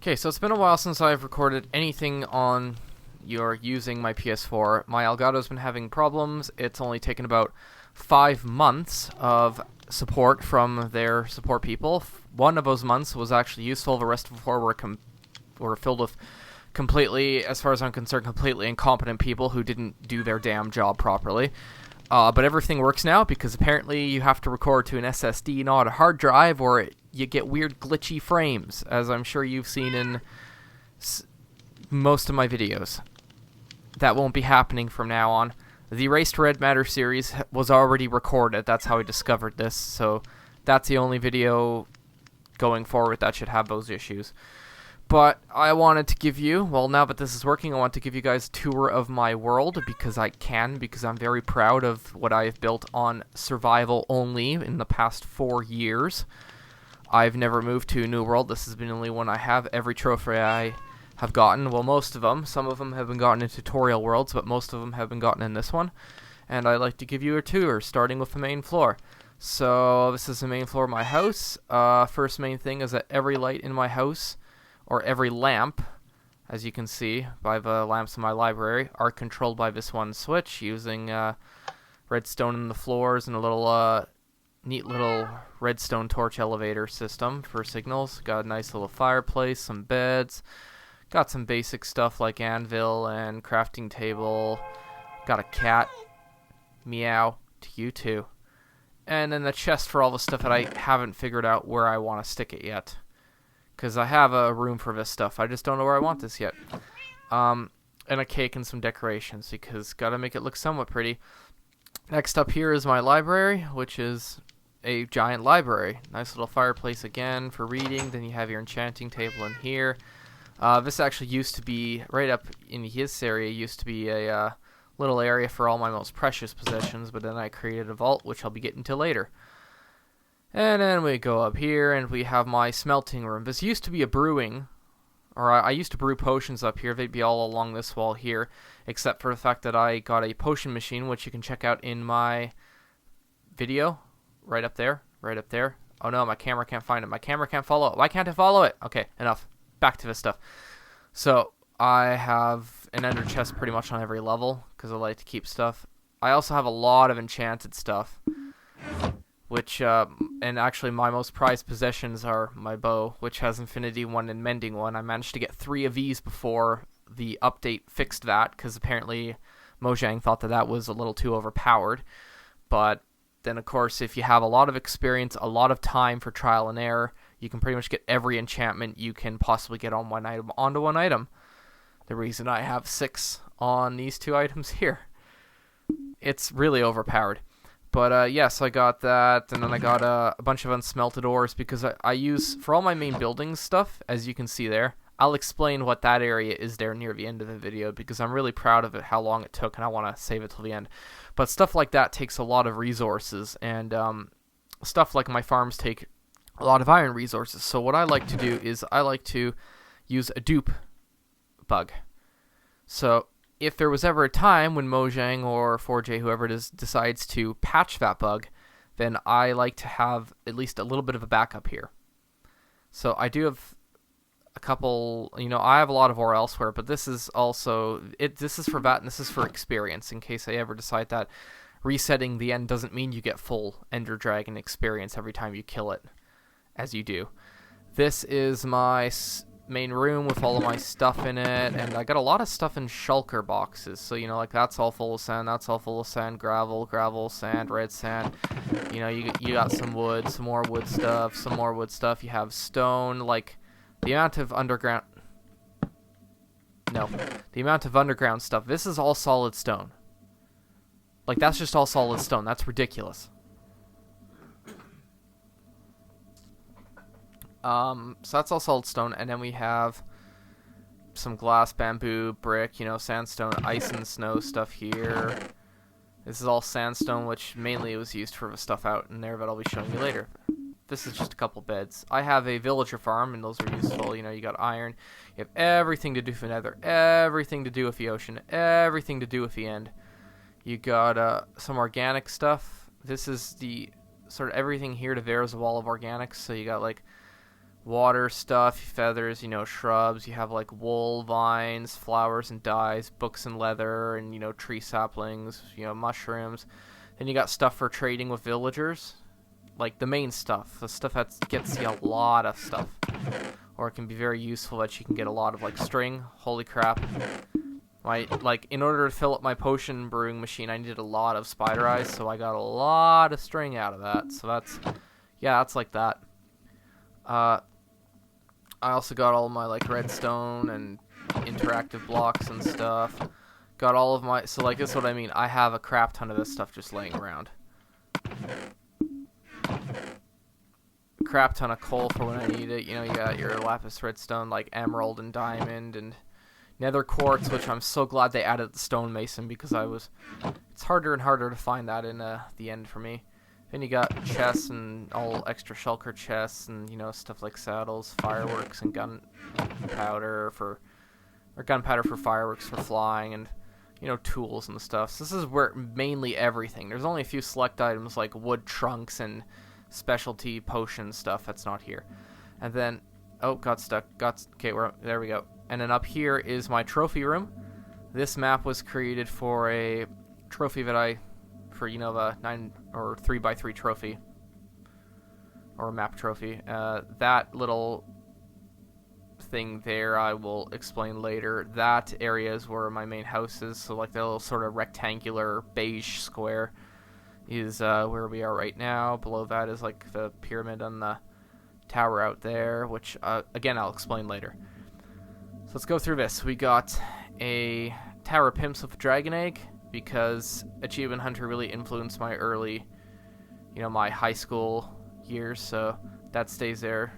Okay, so it's been a while since I've recorded anything on your using my PS4. My Elgato's been having problems. It's only taken about 5 months of support from their support people. One of those months was actually useful. The rest of the 4 were filled with completely, as far as I'm concerned, completely incompetent people who didn't do their damn job properly. But everything works now because apparently you have to record to an SSD, not a hard drive, or you get weird glitchy frames, as I'm sure you've seen in most of my videos. That won't be happening from now on. The Erased Red Matter series was already recorded. That's how I discovered this, so that's the only video going forward that should have those issues. But I wanted to give you, well, now that this is working, I want to give you guys a tour of my world because I can, because I'm very proud of what I have built on survival only in the past 4 years. I've never moved to a new world. This has been the only one I have. Every trophy I have gotten, well, most of them. Some of them have been gotten in tutorial worlds, but most of them have been gotten in this one. And I'd like to give you a tour, starting with the main floor. So this is the main floor of my house. First main thing is that every light in my house, or every lamp, as you can see by the lamps in my library, are controlled by this one switch using redstone in the floors and a little neat little redstone torch elevator system for signals. Got a nice little fireplace, some beds, got some basic stuff like anvil and crafting table, got a cat, meow to you too, and then the chest for all the stuff that I haven't figured out where I want to stick it yet. Because I have a room for this stuff. I just don't know where I want this yet. And a cake and some decorations, because gotta make it look somewhat pretty. Next up here is my library, which is a giant library. Nice little fireplace again for reading. Then you have your enchanting table in here. This actually used to be, right up in his area, used to be a little area for all my most precious possessions. But then I created a vault, which I'll be getting to later. And then we go up here, and we have my smelting room. This used to be a brewing, or I used to brew potions up here. They'd be all along this wall here, except for the fact that I got a potion machine, which you can check out in my video, right up there, right up there. Oh no, my camera can't find it. My camera can't follow it. Why can't it follow it? Okay, enough. Back to this stuff. So, I have an ender chest pretty much on every level, because I like to keep stuff. I also have a lot of enchanted stuff, which, and actually my most prized possessions are my bow, which has Infinity 1 and Mending 1. I managed to get 3 of these before the update fixed that, because apparently Mojang thought that that was a little too overpowered. But then, of course, if you have a lot of experience, a lot of time for trial and error, you can pretty much get every enchantment you can possibly get on one item onto one item. The reason I have 6 on these 2 items here. It's really overpowered. But, yes, I got that, and then I got a bunch of unsmelted ores, because I use, for all my main building stuff, as you can see there, I'll explain what that area is there near the end of the video, because I'm really proud of it, how long it took, and I want to save it till the end. But stuff like that takes a lot of resources, and stuff like my farms take a lot of iron resources. So what I like to do is I like to use a dupe bug. So if there was ever a time when Mojang or 4J, whoever it is, decides to patch that bug, then I like to have at least a little bit of a backup here. So I do have a couple, I have a lot of ore elsewhere, but this is also, this is for that, and this is for experience, in case I ever decide that resetting the end doesn't mean you get full Ender Dragon experience every time you kill it, as you do. This is my main room with all of my stuff in it, and I got a lot of stuff in shulker boxes, so like that's all full of sand, that's all full of sand, gravel, sand, red sand, you got some wood, some more wood stuff, some more wood stuff, you have stone, like the amount of underground stuff, this is all solid stone, like that's just all solid stone, that's ridiculous. So that's all solid stone, and then we have some glass, bamboo, brick, sandstone, ice and snow stuff here. This is all sandstone, which mainly was used for the stuff out in there, but I'll be showing you later. This is just a couple beds. I have a villager farm, and those are useful. You got iron. You have everything to do with the nether, everything to do with the ocean, everything to do with the end. You got some organic stuff. This is the sort of everything here to there is a wall of organics, so you got like water stuff, feathers, you know, shrubs. You have like wool, vines, flowers and dyes, books and leather, and, you know, tree saplings, you know, mushrooms. Then you got stuff for trading with villagers, like the main stuff, the stuff that gets you a lot of stuff, or it can be very useful that you can get a lot of like string. Holy crap! Like in order to fill up my potion brewing machine, I needed a lot of spider eyes, so I got a lot of string out of that. So that's, yeah, that's like that. I also got all my like redstone and interactive blocks and stuff. Got all of my, so like this is what I mean. I have a crap ton of this stuff just laying around. Crap ton of coal for when I need it. You know, you got your lapis redstone, like emerald and diamond and nether quartz, which I'm so glad they added the stonemason because it's harder and harder to find that in the end for me. Then you got chests and all extra shulker chests and, you know, stuff like saddles, fireworks, and gunpowder for fireworks for flying, and, you know, tools and stuff. So this is where mainly everything. There's only a few select items like wood trunks and specialty potion stuff that's not here. And then, oh, got stuck. Okay, there we go. And then up here is my trophy room. This map was created for a trophy that for, you know, the 9 or 3x3 trophy, or map trophy. That little thing there I will explain later. That area is where my main house is, so like the little sort of rectangular beige square is where we are right now. Below that is like the pyramid and the tower out there, which again I'll explain later. So let's go through this. We got a tower of pimps with a dragon egg, because Achievement Hunter really influenced my early, you know, my high school years, so that stays there.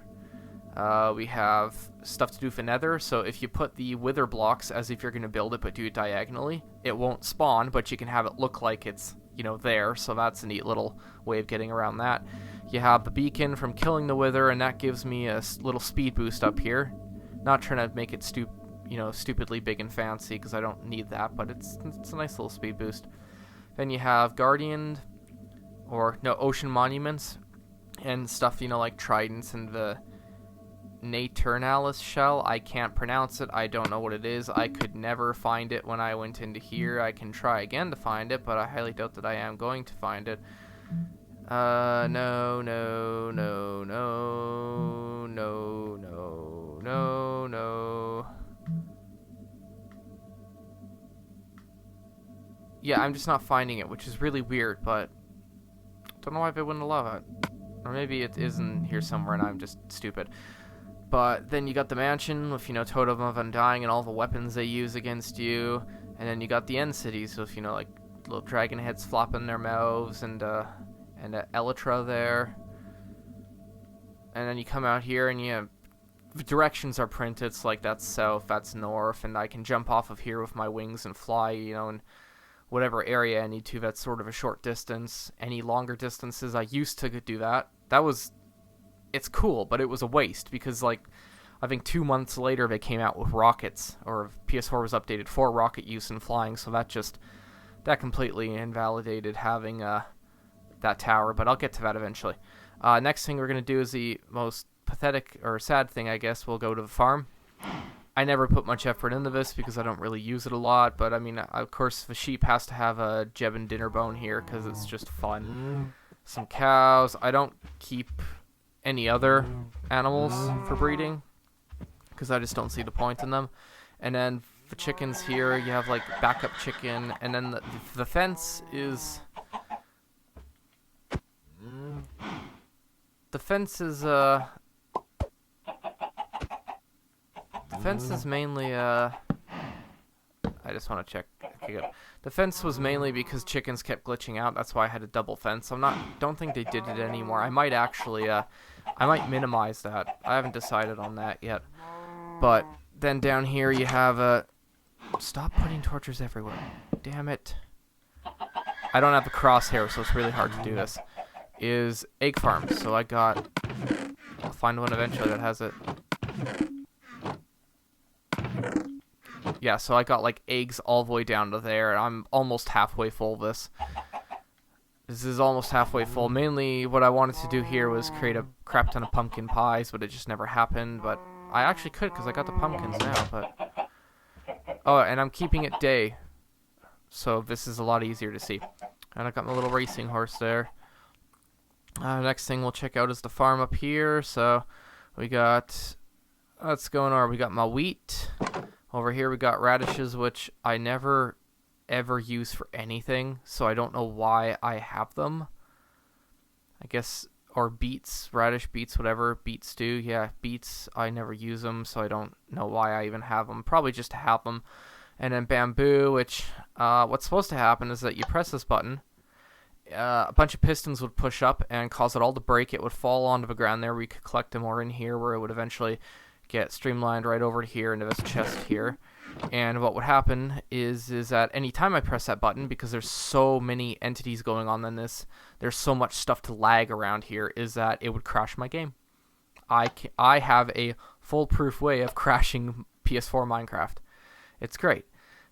We have stuff to do for nether, so if you put the wither blocks as if you're going to build it but do it diagonally, it won't spawn, but you can have it look like it's, you know, there, so that's a neat little way of getting around that. You have the beacon from killing the wither, and that gives me a little speed boost up here. Not trying to make it stupidly big and fancy, because I don't need that, but it's a nice little speed boost. Then you have ocean monuments and stuff, you know, like tridents and the Naternalis shell. I can't pronounce it. I don't know what it is. I could never find it when I went into here. I can try again to find it, but I highly doubt that I am going to find it. No. Yeah, I'm just not finding it, which is really weird, but don't know why they wouldn't allow it. Or maybe it isn't here somewhere and I'm just stupid. But then you got the mansion with, you know, Totem of Undying and all the weapons they use against you. And then you got the end cities with, you know, like little dragon heads flopping their mouths and Elytra there. And then you come out here and the directions are printed. It's like that's south, that's north, and I can jump off of here with my wings and fly, you know, in whatever area I need to. That's sort of a short distance. Any longer distances, I used to do that. It's cool, but it was a waste because, like, I think 2 months later they came out with rockets, or PS4 was updated for rocket use and flying, so that completely invalidated having that tower, but I'll get to that eventually. Next thing we're going to do is the most pathetic or sad thing, I guess. We'll go to the farm. I never put much effort into this because I don't really use it a lot, but I mean, of course, the sheep has to have a Jeb and dinner bone here because it's just fun. Some cows. I don't keep any other animals for breeding because I just don't see the point in them. And then the chickens here, you have like backup chicken, and then the fence is... The fence is mainly, I just want to check. Okay, good. The fence was mainly because chickens kept glitching out. That's why I had a double fence. Don't think they did it anymore. I might actually, I might minimize that. I haven't decided on that yet. But then down here you have stop putting torches everywhere. Damn it. I don't have the crosshair, so it's really hard to do this. Is egg farms. So I'll find one eventually that has it. Yeah, so I got like eggs all the way down to there, and I'm almost halfway full of this. This is almost halfway full. Mainly what I wanted to do here was create a crap ton of pumpkin pies, but it just never happened. But I actually could because I got the pumpkins now. But oh, and I'm keeping it day, so this is a lot easier to see. And I got my little racing horse there. Next thing we'll check out is the farm up here. So we got, what's going on? We got my wheat. Over here we got radishes, which I never ever use for anything, so I don't know why I have them. I guess, or beets, radish, beets, whatever, beet stew, yeah, beets, I never use them, so I don't know why I even have them, probably just to have them. And then bamboo, which, what's supposed to happen is that you press this button, a bunch of pistons would push up and cause it all to break. It would fall onto the ground there, we could collect them, or in here where it would eventually get streamlined right over to here into this chest here. And what would happen is that any time I press that button, because there's so many entities going on in this, there's so much stuff to lag around here, is that it would crash my game. I have a foolproof way of crashing PS4 Minecraft. It's great.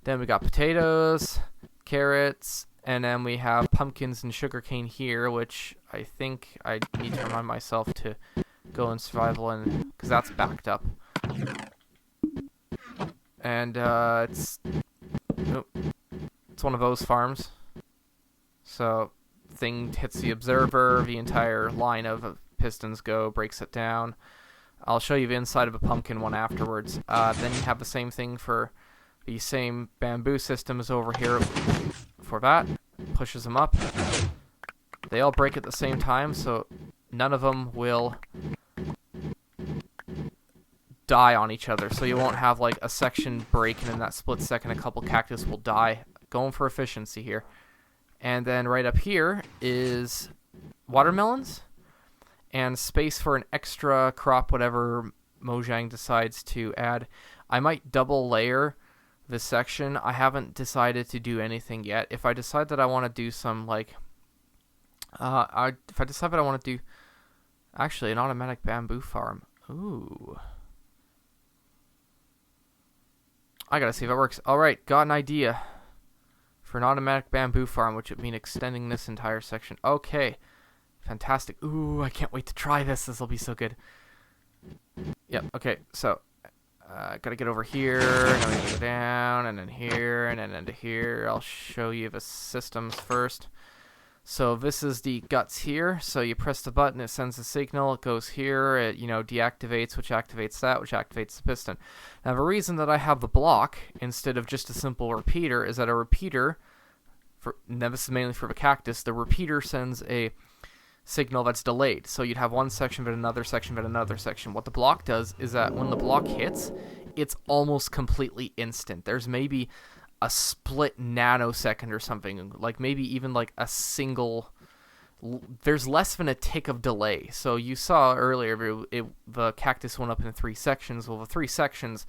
Then we got potatoes, carrots, and then we have pumpkins and sugarcane here, which I think I need to remind myself to go in survival, and because that's backed up. And it's one of those farms. So thing hits the observer, the entire line of pistons go, breaks it down. I'll show you the inside of a pumpkin one afterwards. Then you have the same thing for the same bamboo systems over here for that. Pushes them up. They all break at the same time, so none of them will die on each other, so you won't have like a section break and in that split second a couple cactus will die. Going for efficiency here. And then right up here is watermelons and space for an extra crop, whatever Mojang decides to add. I might double layer this section. I haven't decided to do anything yet. If I decide that I want to do some like if I decide that I want to do actually an automatic bamboo farm. Ooh, I gotta see if it works. Alright, got an idea for an automatic bamboo farm, which would mean extending this entire section. Okay, fantastic. Ooh, I can't wait to try this. This will be so good. Yep, okay, so gotta get over here, and then we gotta go down, and then here, and then into here. I'll show you the systems first. So this is the guts here. So you press the button, it sends a signal, it goes here, it, you know, deactivates, which activates that, which activates the piston. Now the reason that I have the block instead of just a simple repeater is that a repeater, now this is mainly for the cactus, the repeater sends a signal that's delayed. So you'd have one section, but another section, but another section. What the block does is that when the block hits, it's almost completely instant. There's maybe a split nanosecond or something, like maybe even like a single, there's less than a tick of delay. So you saw earlier the cactus went up in 3 sections. Well, the 3 sections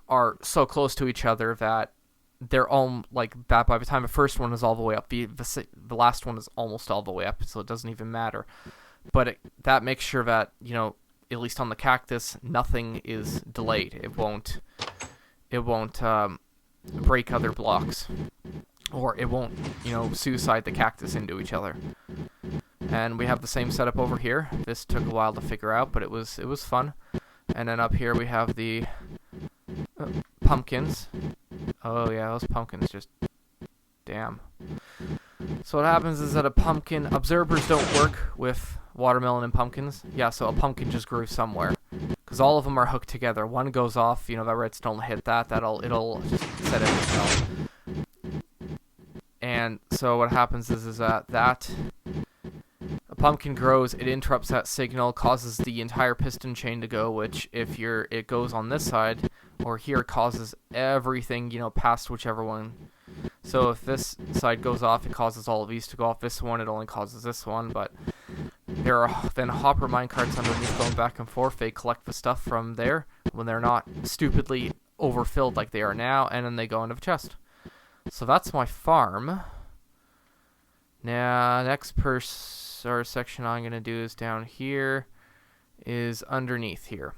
are so close to each other that they're all like that. By the time the first one is all the way up, the last one is almost all the way up, so it doesn't even matter. But that makes sure that, you know, at least on the cactus, nothing is delayed. It won't break other blocks, or it won't, you know, suicide the cactus into each other. And we have the same setup over here. This took a while to figure out, but it was fun. And then up here we have the pumpkins. Oh yeah, those pumpkins just, damn. So what happens is that a pumpkin, observers don't work with watermelon and pumpkins. Yeah, so a pumpkin just grew somewhere, because all of them are hooked together. One goes off, you know, that redstone will hit that, it'll just set everything up. And so what happens is that a pumpkin grows, it interrupts that signal, causes the entire piston chain to go, which if it goes on this side or here, causes everything, you know, past whichever one. So if this side goes off, it causes all of these to go off. This one, it only causes this one, but there are then hopper minecarts underneath going back and forth. They collect the stuff from there when they're not stupidly overfilled like they are now, and then they go into the chest. So that's my farm. Now, next section I'm going to do is down here, is underneath here.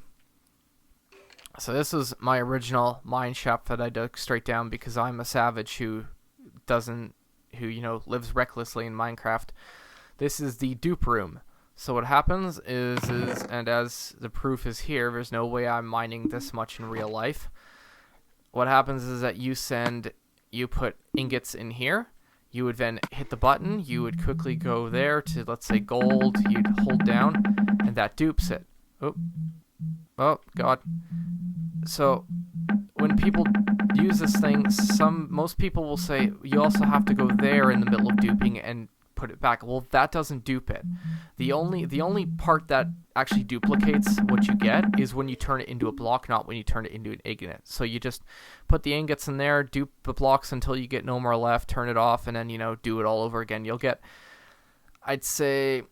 So this is my original mine shaft that I dug straight down because I'm a savage who doesn't who, you know, lives recklessly in Minecraft, this is the dupe room. So what happens is, and as the proof is here, there's no way I'm mining this much in real life. What happens is that you put ingots in here. You would then hit the button. You would quickly go there to, let's say, gold. You'd hold down, and that dupes it. Oh, God. So when people use this thing, most people will say you also have to go there in the middle of duping and put it back. Well, that doesn't dupe it. The only part that actually duplicates what you get is when you turn it into a block, not when you turn it into an ingot. So you just put the ingots in there, dupe the blocks until you get no more left, turn it off, and then, you know, do it all over again. You'll get, I'd say,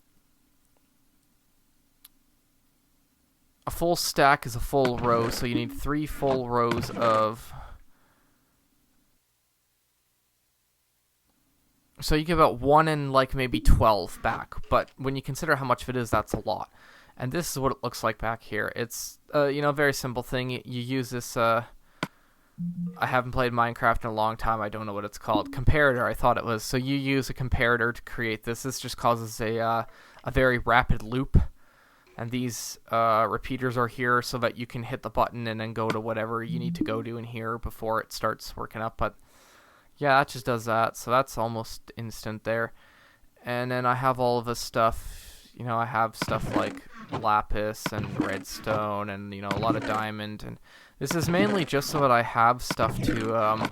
a full stack is a full row, so you need 3 full rows of... So you get about 1 and like maybe 12 back, but when you consider how much of it is, that's a lot. And this is what it looks like back here. It's, you know, a very simple thing. You use this, I haven't played Minecraft in a long time. I don't know what it's called. Comparator, I thought it was. So you use a comparator to create this. This just causes a very rapid loop. And these repeaters are here so that you can hit the button and then go to whatever you need to go to in here before it starts working up. But yeah, that just does that. So that's almost instant there. And then I have all of this stuff. You know, I have stuff like lapis and redstone and, you know, a lot of diamond. And this is mainly just so that I have stuff to...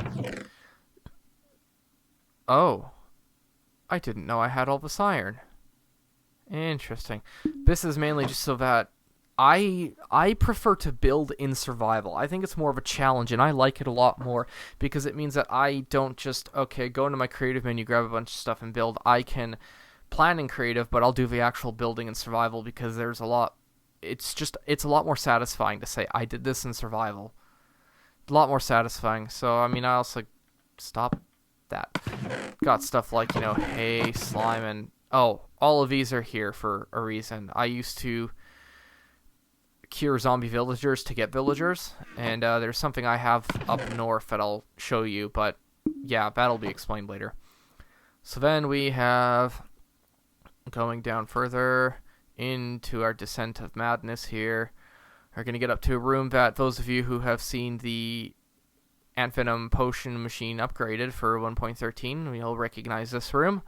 Oh. I didn't know I had all this iron. Interesting. This is mainly just so that I prefer to build in survival. I think it's more of a challenge, and I like it a lot more because it means that I don't just, okay, go into my creative menu, grab a bunch of stuff, and build. I can plan in creative, but I'll do the actual building in survival because there's a lot... It's a lot more satisfying to say, I did this in survival. A lot more satisfying. So, I mean, I also... Stop that. Got stuff like, you know, hay, slime, and... Oh, all of these are here for a reason. I used to cure zombie villagers to get villagers, and there's something I have up north that I'll show you, but yeah, that'll be explained later. So then we have, going down further into our descent of madness here, we're going to get up to a room that those of you who have seen the Ant Venom potion machine upgraded for 1.13, you'll recognize this room.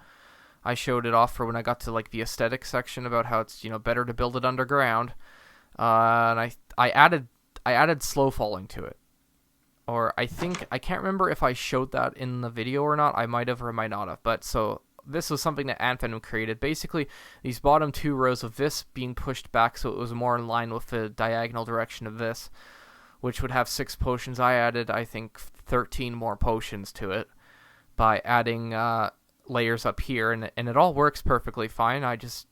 I showed it off for when I got to like the aesthetic section about how it's, you know, better to build it underground. And I added slow falling to it. Or I can't remember if I showed that in the video or not. I might have or I might not have. But so this was something that Ant Venom created. Basically, these bottom 2 rows of this being pushed back so it was more in line with the diagonal direction of this, which would have 6 potions. I added, I think, 13 more potions to it by adding layers up here, and it all works perfectly fine.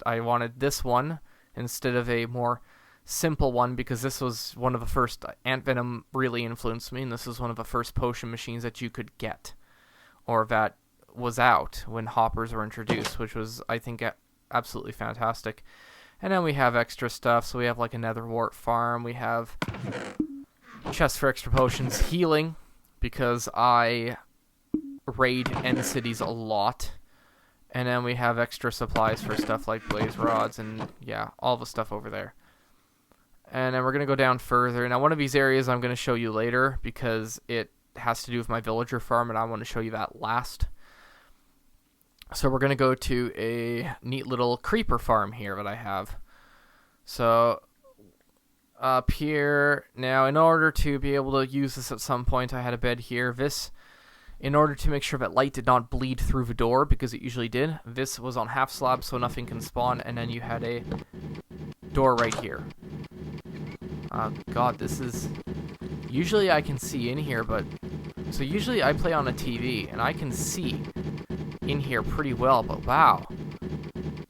I wanted this one instead of a more simple one because this was one of the first... Ant Venom really influenced me, and this was one of the first potion machines that you could get, or that was out when hoppers were introduced, which was, I think, absolutely fantastic. And then we have extra stuff, so we have like a nether wart farm, we have chests for extra potions, healing, because I raid end cities a lot, and then we have extra supplies for stuff like blaze rods and yeah, all the stuff over there. And then we're gonna go down further. Now one of these areas I'm gonna show you later because it has to do with my villager farm, and I want to show you that last. So we're gonna go to a neat little creeper farm here that I have. So up here now, in order to be able to use this at some point, I had a bed here. This, in order to make sure that light did not bleed through the door, because it usually did, this was on half slab so nothing can spawn, and then you had a door right here. God, this is... Usually I can see in here, but... So usually I play on a TV, and I can see in here pretty well, but wow.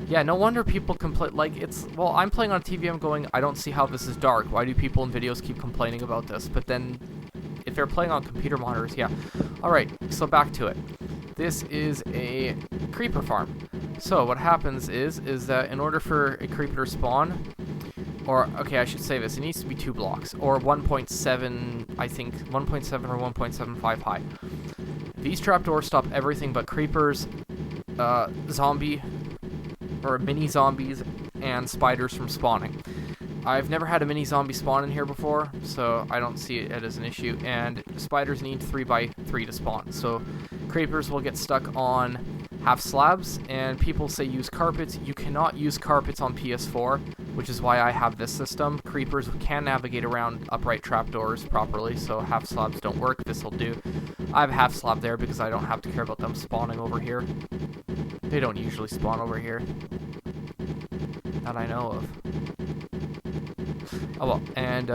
Yeah, no wonder people complain, like, it's... Well, I'm playing on a TV, I'm going, I don't see how this is dark. Why do people in videos keep complaining about this? But then, if they're playing on computer monitors, yeah. Alright, so back to it. This is a creeper farm. So, what happens is that in order for a creeper to spawn... Or, okay, I should say this. It needs to be 2 blocks. Or 1.7, I think, 1.7 or 1.75 high. These trapdoors stop everything but creepers, zombie, or mini zombies, and spiders from spawning. I've never had a mini zombie spawn in here before, so I don't see it as an issue, and spiders need 3x3 to spawn, so creepers will get stuck on half slabs, and people say use carpets. You cannot use carpets on PS4, which is why I have this system. Creepers can navigate around upright trapdoors properly, so half slabs don't work. This will do. I have a half slab there because I don't have to care about them spawning over here. They don't usually spawn over here that I know of. Oh well, and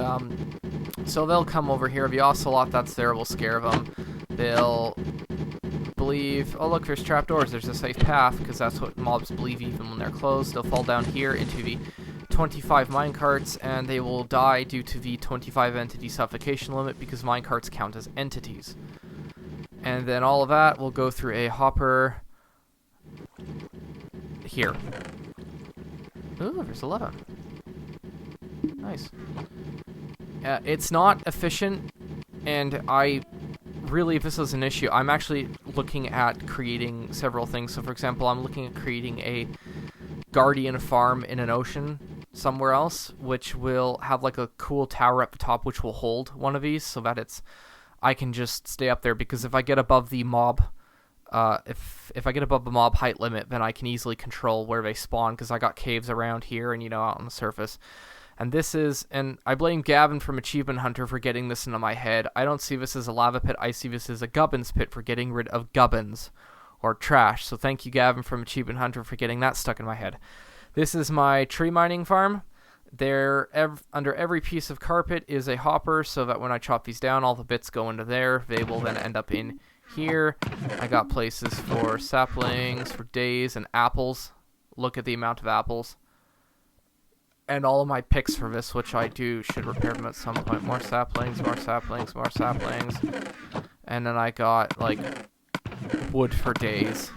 so they'll come over here. The ocelot that's there will scare them. They'll believe, oh look, there's trapdoors, there's a safe path, because that's what mobs believe even when they're closed. They'll fall down here into the 25 minecarts, and they will die due to the 25 entity suffocation limit, because minecarts count as entities. And then all of that will go through a hopper here. Ooh, there's 11. Nice. It's not efficient, and really, if this is an issue, I'm actually looking at creating several things. So, for example, I'm looking at creating a guardian farm in an ocean somewhere else, which will have like a cool tower at the top, which will hold one of these, so that I can just stay up there. Because if I get above the mob, if I get above the mob height limit, then I can easily control where they spawn, because I got caves around here and out on the surface. And and I blame Gavin from Achievement Hunter for getting this into my head. I don't see this as a lava pit, I see this as a gubbins pit for getting rid of gubbins, or trash. So thank you, Gavin from Achievement Hunter, for getting that stuck in my head. This is my tree mining farm. Under every piece of carpet is a hopper, so that when I chop these down, all the bits go into there. They will then end up in here. I got places for saplings, for days, and apples. Look at the amount of apples. And all of my picks for this, which I should repair them at some point. More saplings, more saplings, more saplings. And then I got, like, wood for days,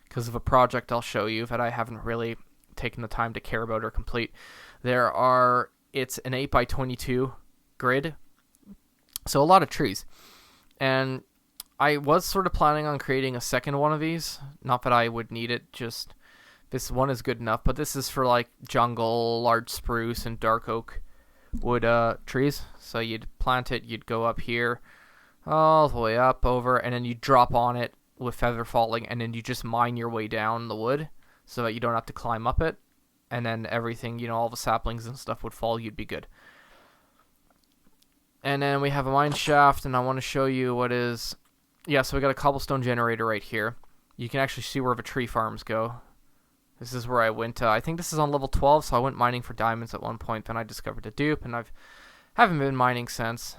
because of a project I'll show you that I haven't really taken the time to care about or complete. It's an 8x22 grid, so a lot of trees. And I was sort of planning on creating a second one of these. Not that I would need it, just this one is good enough, but this is for like jungle, large spruce, and dark oak wood trees. So you'd plant it, you'd go up here, all the way up, over, and then you drop on it with feather falling, and then you just mine your way down the wood so that you don't have to climb up it. And then everything, all the saplings and stuff would fall, you'd be good. And then we have a mine shaft, and I want to show you so we got a cobblestone generator right here. You can actually see where the tree farms go. This is where I went. I think this is on level 12, so I went mining for diamonds at one point. Then I discovered a dupe, and haven't been mining since.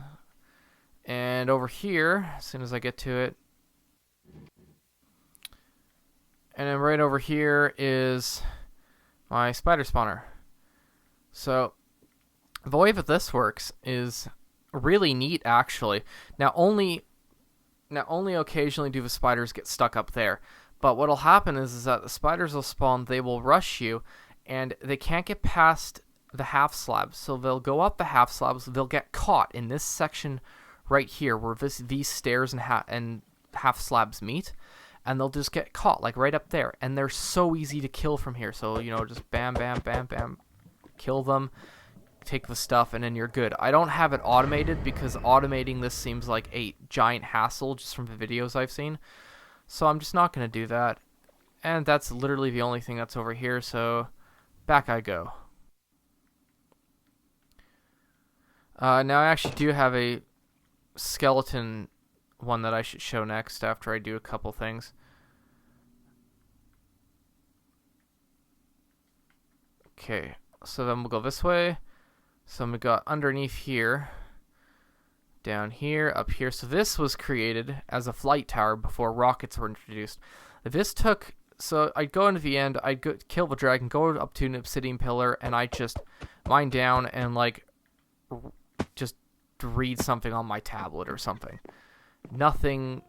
And over here, as soon as I get to it, and then right over here is my spider spawner. So the way that this works is really neat, actually. Now only occasionally do the spiders get stuck up there. But what'll happen is that the spiders will spawn, they will rush you, and they can't get past the half slabs. So they'll go up the half slabs, they'll get caught in this section right here where these stairs and half slabs meet, and they'll just get caught, like right up there. And they're so easy to kill from here. So, just bam, bam, bam, bam, kill them, take the stuff, and then you're good. I don't have it automated because automating this seems like a giant hassle just from the videos I've seen. So I'm just not going to do that. And that's literally the only thing that's over here, so back I go. Now I actually do have a skeleton one that I should show next after I do a couple things. Okay, so then we'll go this way. So we got underneath here, down here, up here. So this was created as a flight tower before rockets were introduced. So I'd go into the end, I'd kill the dragon, go up to an obsidian pillar, and I'd just mine down and just read something on my tablet or something. Nothing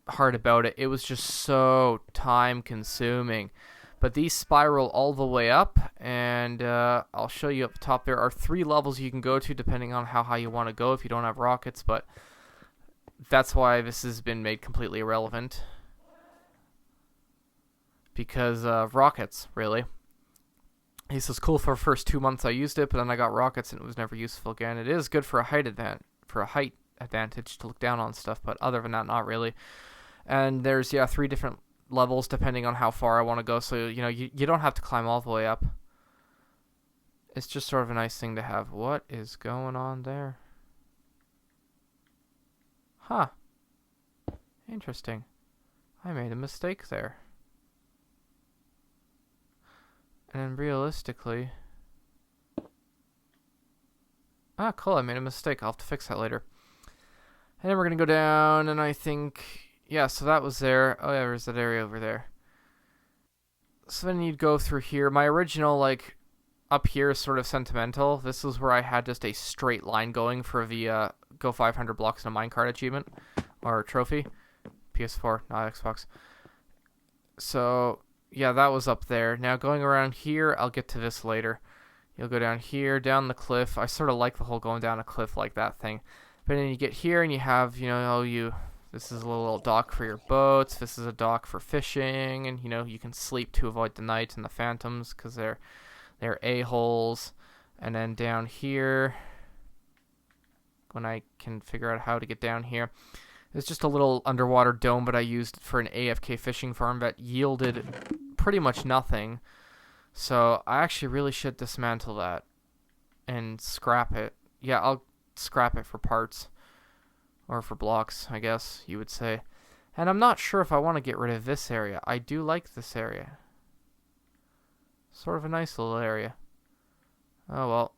hard about it. It was just so time consuming. But these spiral all the way up, and I'll show you up top. There are 3 levels you can go to depending on how high you want to go if you don't have rockets, but that's why this has been made completely irrelevant. Because of rockets, really. He says, cool for the first 2 months I used it, but then I got rockets and it was never useful again. It is good for a height advantage to look down on stuff, but other than that, not really. And there's, 3 different levels depending on how far I want to go, so, you don't have to climb all the way up. It's just sort of a nice thing to have. What is going on there? Huh. Interesting. I made a mistake there. And realistically... Ah, cool, I made a mistake. I'll have to fix that later. And then we're going to go down, and I think... Yeah, so that was there. Oh, yeah, there's that area over there. So then you'd go through here. My original, up here is sort of sentimental. This is where I had just a straight line going for the Go 500 blocks in a minecart achievement. Or trophy. PS4, not Xbox. So... Yeah, that was up there. Now, going around here, I'll get to this later. You'll go down here, down the cliff. I sort of like the whole going down a cliff like that thing. But then you get here, and you have, this is a little dock for your boats. This is a dock for fishing. And, you can sleep to avoid the night and the phantoms, because they're a-holes. And then down here, when I can figure out how to get down here, it's just a little underwater dome, but I used for an AFK fishing farm that yielded pretty much nothing. So I actually really should dismantle that and scrap it. Yeah, I'll scrap it for parts. Or for blocks, I guess you would say. And I'm not sure if I want to get rid of this area. I do like this area. Sort of a nice little area. Oh well.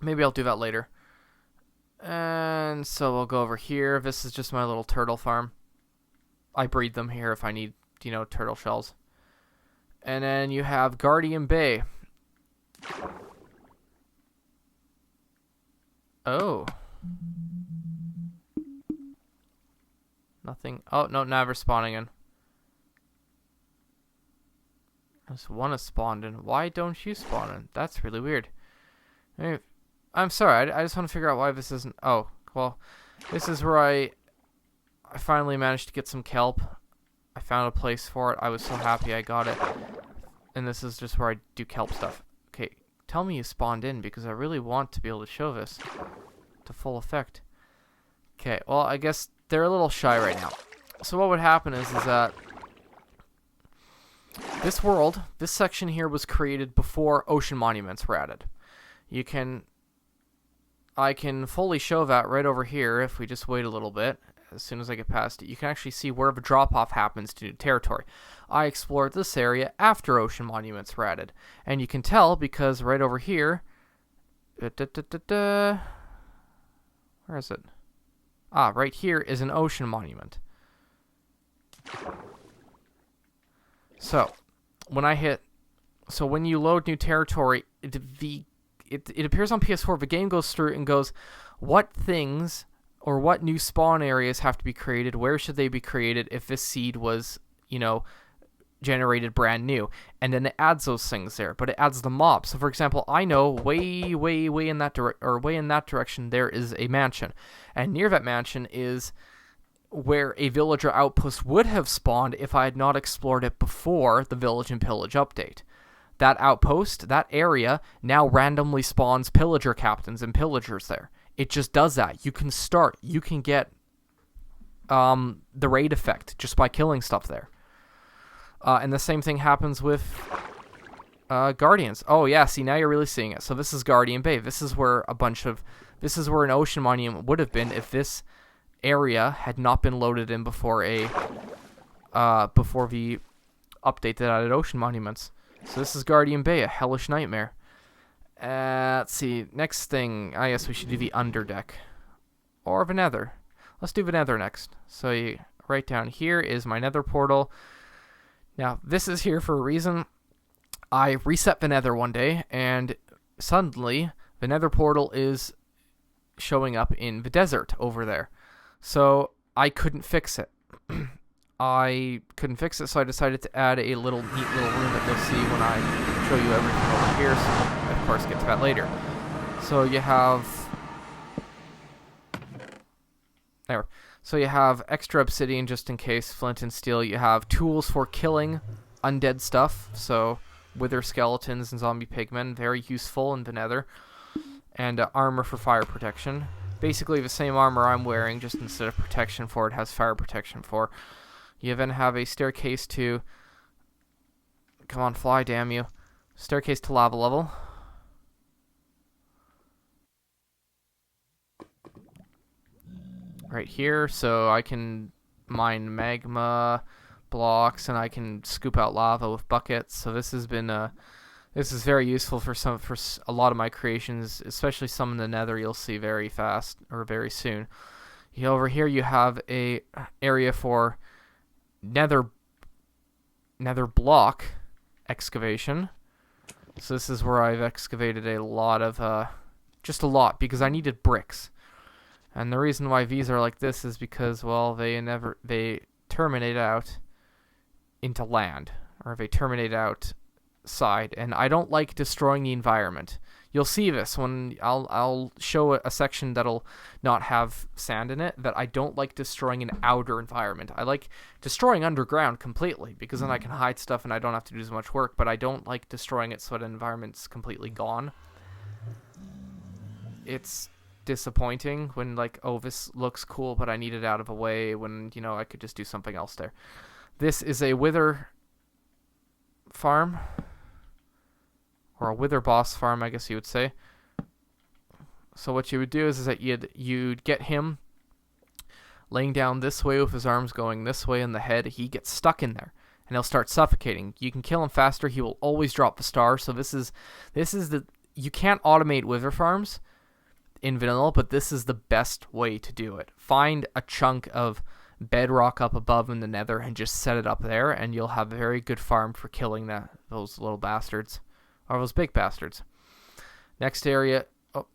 Maybe I'll do that later. And so we'll go over here. This is just my little turtle farm. I breed them here if I need, turtle shells. And then you have Guardian Bay. Oh. Nothing. Oh, no, never spawning in. I just want to spawn in. Why don't you spawn in? That's really weird. I'm sorry, I just want to figure out why this isn't... Oh, well, this is where I finally managed to get some kelp. I found a place for it. I was so happy I got it. And this is just where I do kelp stuff. Okay, tell me you spawned in, because I really want to be able to show this to full effect. Okay, well, I guess they're a little shy right now. So what would happen is that this world, this section here was created before ocean monuments were added. I can fully show that right over here if we just wait a little bit. As soon as I get past it, you can actually see where the drop-off happens to new territory. I explored this area after ocean monuments were added. And you can tell because right over here... Where is it? Ah, right here is an ocean monument. So, when you load new territory, it appears on PS4, the game goes through and goes, what things or what new spawn areas have to be created, where should they be created if this seed was, generated brand new, and then it adds those things there, but it adds the mobs. So for example, I know way in that direction there is a mansion, and near that mansion is where a villager outpost would have spawned if I had not explored it before the Village and Pillage update. That outpost, that area, now randomly spawns pillager captains and pillagers there. It just does that. You can get the raid effect just by killing stuff there. And the same thing happens with Guardians. Oh yeah, see, now you're really seeing it. So this is Guardian Bay. This is where an ocean monument would have been if this area had not been loaded in before before the update that added ocean monuments. So this is Guardian Bay, a hellish nightmare. Let's see, next thing, I guess we should do the underdeck. Or the nether. Let's do the nether next. So right down here is my nether portal. Now, this is here for a reason. I reset the nether one day, and suddenly, the nether portal is showing up in the desert over there. So, I couldn't fix it. So I decided to add a neat little room that you'll see when I show you everything over here. So, of course, get to that later. So, you have There. So you have extra obsidian just in case, flint and steel. You have tools for killing undead stuff, so wither skeletons and zombie pigmen, very useful in the nether. And armor for fire protection. Basically the same armor I'm wearing, just instead of protection for it has fire protection for. You then have a staircase to... Come on, fly, damn you. Staircase to lava level. Right here, so I can mine magma blocks and I can scoop out lava with buckets. So this has been this is very useful for a lot of my creations, especially some in the nether you'll see very fast or very soon. Over here you have a area for nether block excavation. So this is where I've excavated a lot of just a lot because I needed bricks. And the reason why these are like this is because, well, they terminate out into land, or they terminate outside, and I don't like destroying the environment. You'll see this when I'll show a section that'll not have sand in it, that I don't like destroying an outer environment. I like destroying underground completely, because then I can hide stuff and I don't have to do as much work, but I don't like destroying it so that environment's completely gone. It's disappointing when, like, oh, this looks cool, but I need it out of the way when, you know, I could just do something else there. This is a wither farm, or a wither boss farm, I guess you would say. So what you would do is that you'd get him laying down this way with his arms going this way in the head. He gets stuck in there and he'll start suffocating. You can kill him faster. He will always drop the star. So this is the, you can't automate wither farms in vanilla, but this is the best way to do it. Find a chunk of bedrock up above in the nether and just set it up there, and you'll have a very good farm for killing those little bastards, or those big bastards. Next area. Oh,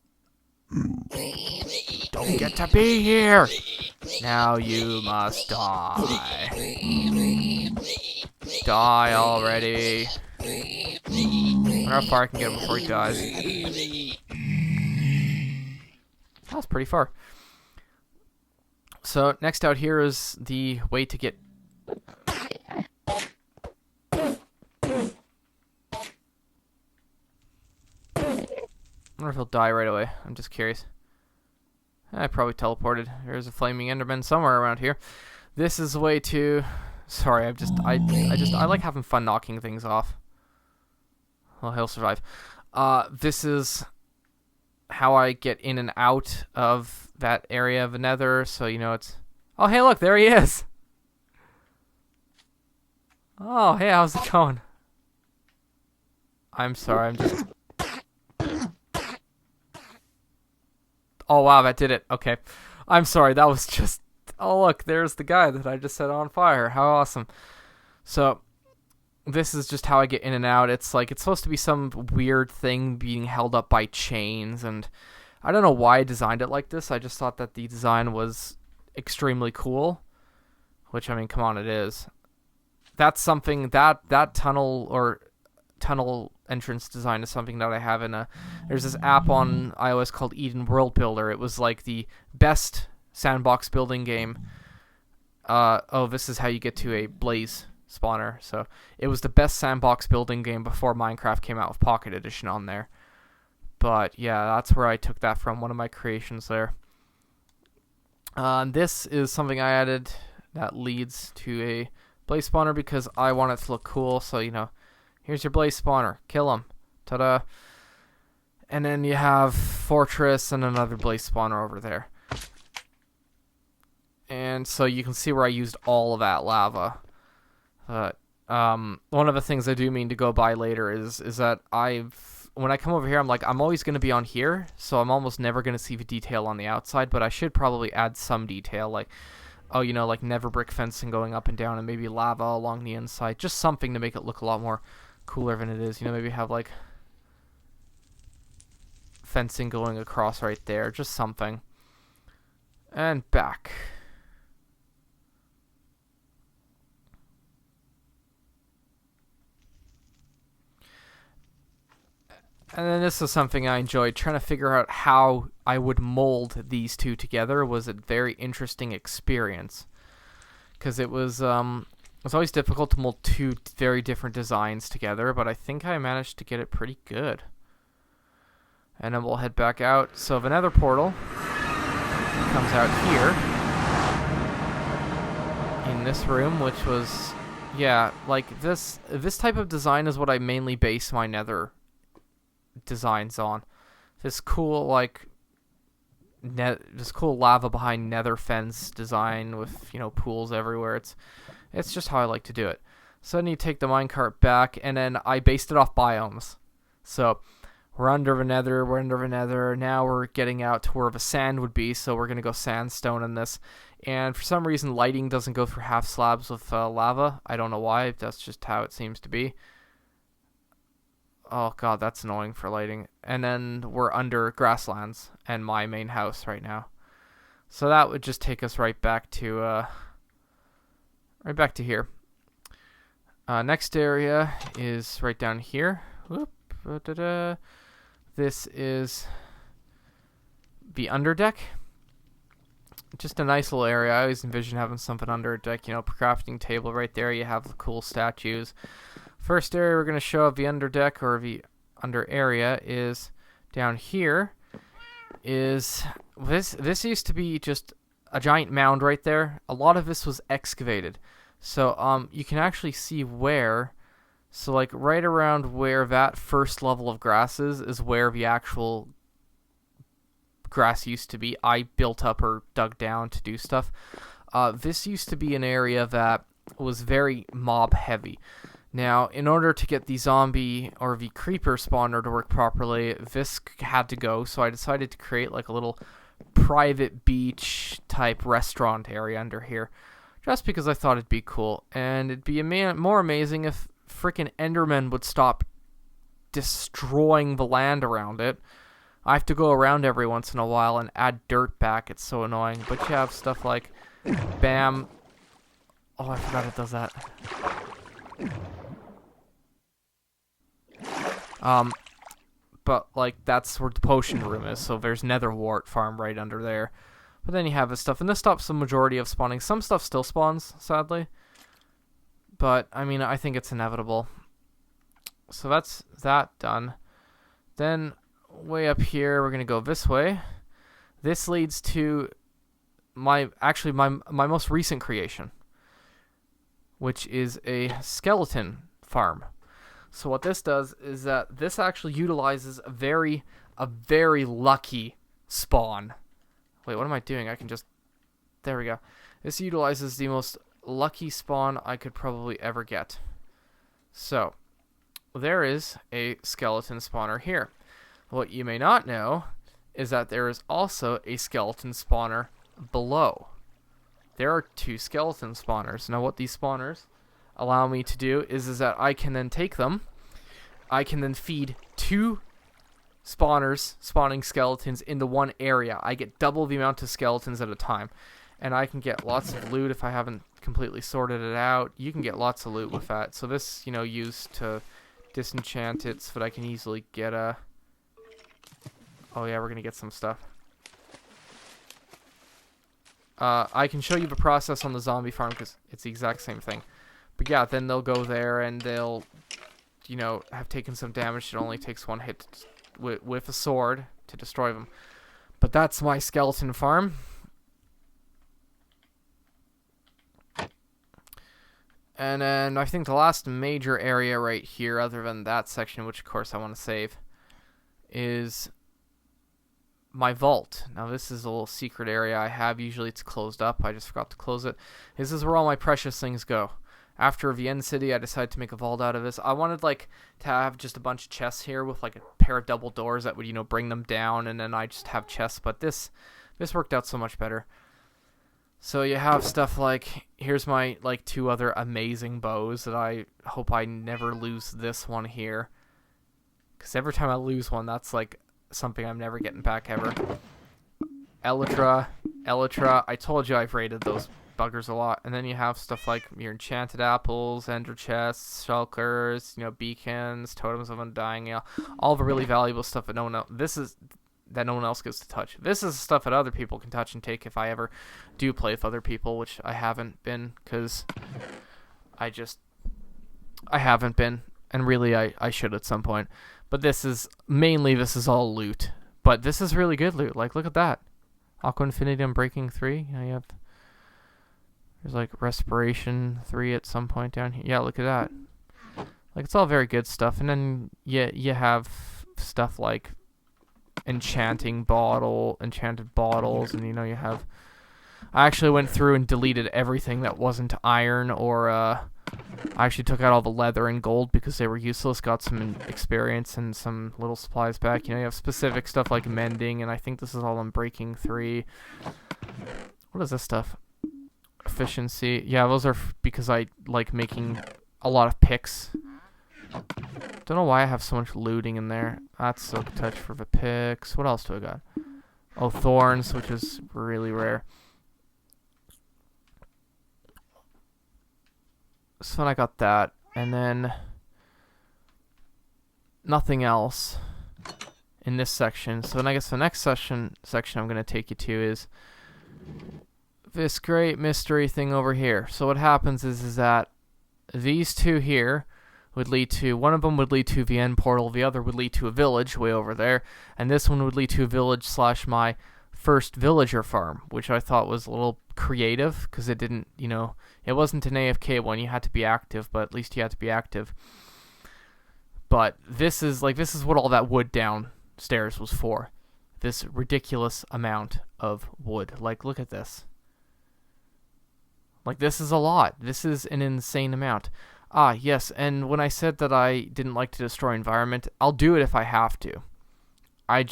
don't get to be here. Now you must die. Die already. I wonder how far I can get him before he dies. That was pretty far. So next out here is the way to get... I wonder if he'll die right away. I'm just curious. I probably teleported. There's a flaming enderman somewhere around here. This is the way to... Sorry, I like having fun knocking things off. Well, he'll survive. This is how I get in and out of that area of the nether, so you know it's... Oh, hey, look, there he is! Oh, hey, how's it going? I'm sorry, I'm just... Oh, wow, that did it. Okay. I'm sorry, that was just... Oh, look, there's the guy that I just set on fire. How awesome. So, this is just how I get in and out. It's like, it's supposed to be some weird thing being held up by chains, and I don't know why I designed it like this. I just thought that the design was extremely cool, which, I mean, come on, it is. That's something, that tunnel entrance design is something that I have in a... There's this app on iOS called Eden World Builder. It was like the best sandbox building game. Oh, this is how you get to a blaze spawner. So it was the best sandbox building game before Minecraft came out with Pocket Edition on there. But yeah, that's where I took that from, one of my creations there. This is something I added that leads to a blaze spawner because I want it to look cool. So, you know, here's your blaze spawner. Kill him. Ta-da. And then you have fortress and another blaze spawner over there. And so you can see where I used all of that lava. One of the things I do mean to go by later is that when I come over here, I'm like, I'm always going to be on here, so I'm almost never going to see the detail on the outside, but I should probably add some detail, like, oh, you know, like nether brick fencing going up and down, and maybe lava along the inside, just something to make it look a lot more cooler than it is. You know, maybe have, like, fencing going across right there, just something. And back. And then this is something I enjoyed. Trying to figure out how I would mold these two together was a very interesting experience. Because it was always difficult to mold two very different designs together, but I think I managed to get it pretty good. And then we'll head back out. So the nether portal comes out here in this room, which was, yeah, like this type of design is what I mainly base my nether designs on. This cool, like, this cool lava behind nether fence design with, you know, pools everywhere. It's just how I like to do it. So then you take the minecart back, and then I based it off biomes. So we're under the nether, now we're getting out to where the sand would be, so we're going to go sandstone in this. And for some reason, lighting doesn't go through half slabs with lava. I don't know why, that's just how it seems to be. Oh god, that's annoying for lighting. And then we're under grasslands and my main house right now. So that would just take us right back to here. Next area is right down here. Whoop, da-da-da. This is the underdeck. Just a nice little area. I always envision having something under a deck, you know, crafting table right there. You have the cool statues. First area we're going to show of the underdeck, or the under area, is down here. Is this used to be just a giant mound right there. A lot of this was excavated. So you can actually see where, so like right around where that first level of grass is where the actual grass used to be. I built up or dug down to do stuff. This used to be an area that was very mob heavy. Now, in order to get the zombie or the creeper spawner to work properly, this had to go, so I decided to create like a little private beach type restaurant area under here, just because I thought it'd be cool. And it'd be more amazing if frickin' Endermen would stop destroying the land around it. I have to go around every once in a while and add dirt back. It's so annoying. But you have stuff like, bam. Oh, I forgot it does that. But like that's where the potion room is. So there's nether wart farm right under there. But then you have this stuff, and this stops the majority of spawning. Some stuff still spawns, sadly. But I mean, I think it's inevitable. So that's that done. Then way up here, we're gonna go this way. This leads to my most recent creation, which is a skeleton farm. So what this does is that this actually utilizes a very lucky spawn. Wait, what am I doing? I can just, there we go. This utilizes the most lucky spawn I could probably ever get. So there is a skeleton spawner here. What you may not know is that there is also a skeleton spawner below. There are two skeleton spawners. Now what these spawners allow me to do is that I can then take them, I can then feed two spawners, spawning skeletons, into one area. I get double the amount of skeletons at a time, and I can get lots of loot if I haven't completely sorted it out. You can get lots of loot with that. So this, you know, used to disenchant it so that I can easily get a... Oh yeah, we're gonna get some stuff. I can show you the process on the zombie farm because it's the exact same thing. But yeah, then they'll go there and they'll, you know, have taken some damage. It only takes one hit with a sword to destroy them. But that's my skeleton farm. And then I think the last major area right here, other than that section, which of course I want to save, is my vault. Now this is a little secret area I have. Usually it's closed up. I just forgot to close it. This is where all my precious things go. After the end city, I decided to make a vault out of this. I wanted like to have just a bunch of chests here with like a pair of double doors that would, you know, bring them down, and then I just have chests. But this worked out so much better. So you have stuff like, here's my like two other amazing bows that I hope I never lose this one here, because every time I lose one, that's like something I'm never getting back ever. Elytra, I told you I've raided those buggers a lot. And then you have stuff like your enchanted apples, ender chests, shulkers, beacons, totems of undying, all the really valuable stuff that no one else gets to touch. This is stuff that other people can touch and take if I ever do play with other people, which I haven't been, because I haven't been, and really I should at some point. But this is all loot. But this is really good loot. Like, look at that. Aqua Infinity Unbreaking 3. There's like Respiration 3 at some point down here. Yeah, look at that. Like, it's all very good stuff. And then you have stuff like enchanted bottles, and you have... I actually went through and deleted everything that wasn't iron, or I actually took out all the leather and gold because they were useless, got some experience and some little supplies back. You have specific stuff like mending, and I think this is all on Breaking 3. What is this stuff? Efficiency. Yeah, those are because I like making a lot of picks. Don't know why I have so much looting in there. That's Silk Touch for the picks. What else do I got? Oh, Thorns, which is really rare. So then I got that, and then nothing else in this section. So then I guess the next section I'm going to take you to is this great mystery thing over here. So what happens is that these two here would lead to, one of them would lead to the end portal, the other would lead to a village way over there, and this one would lead to a village / my first villager farm, which I thought was a little creative, because it didn't, it wasn't an AFK one. You had to be active, but at least you had to be active. But this is what all that wood downstairs was for. This ridiculous amount of wood. Like, look at this. Like, this is a lot. This is an insane amount. Ah, yes, and when I said that I didn't like to destroy environment, I'll do it if I have to. I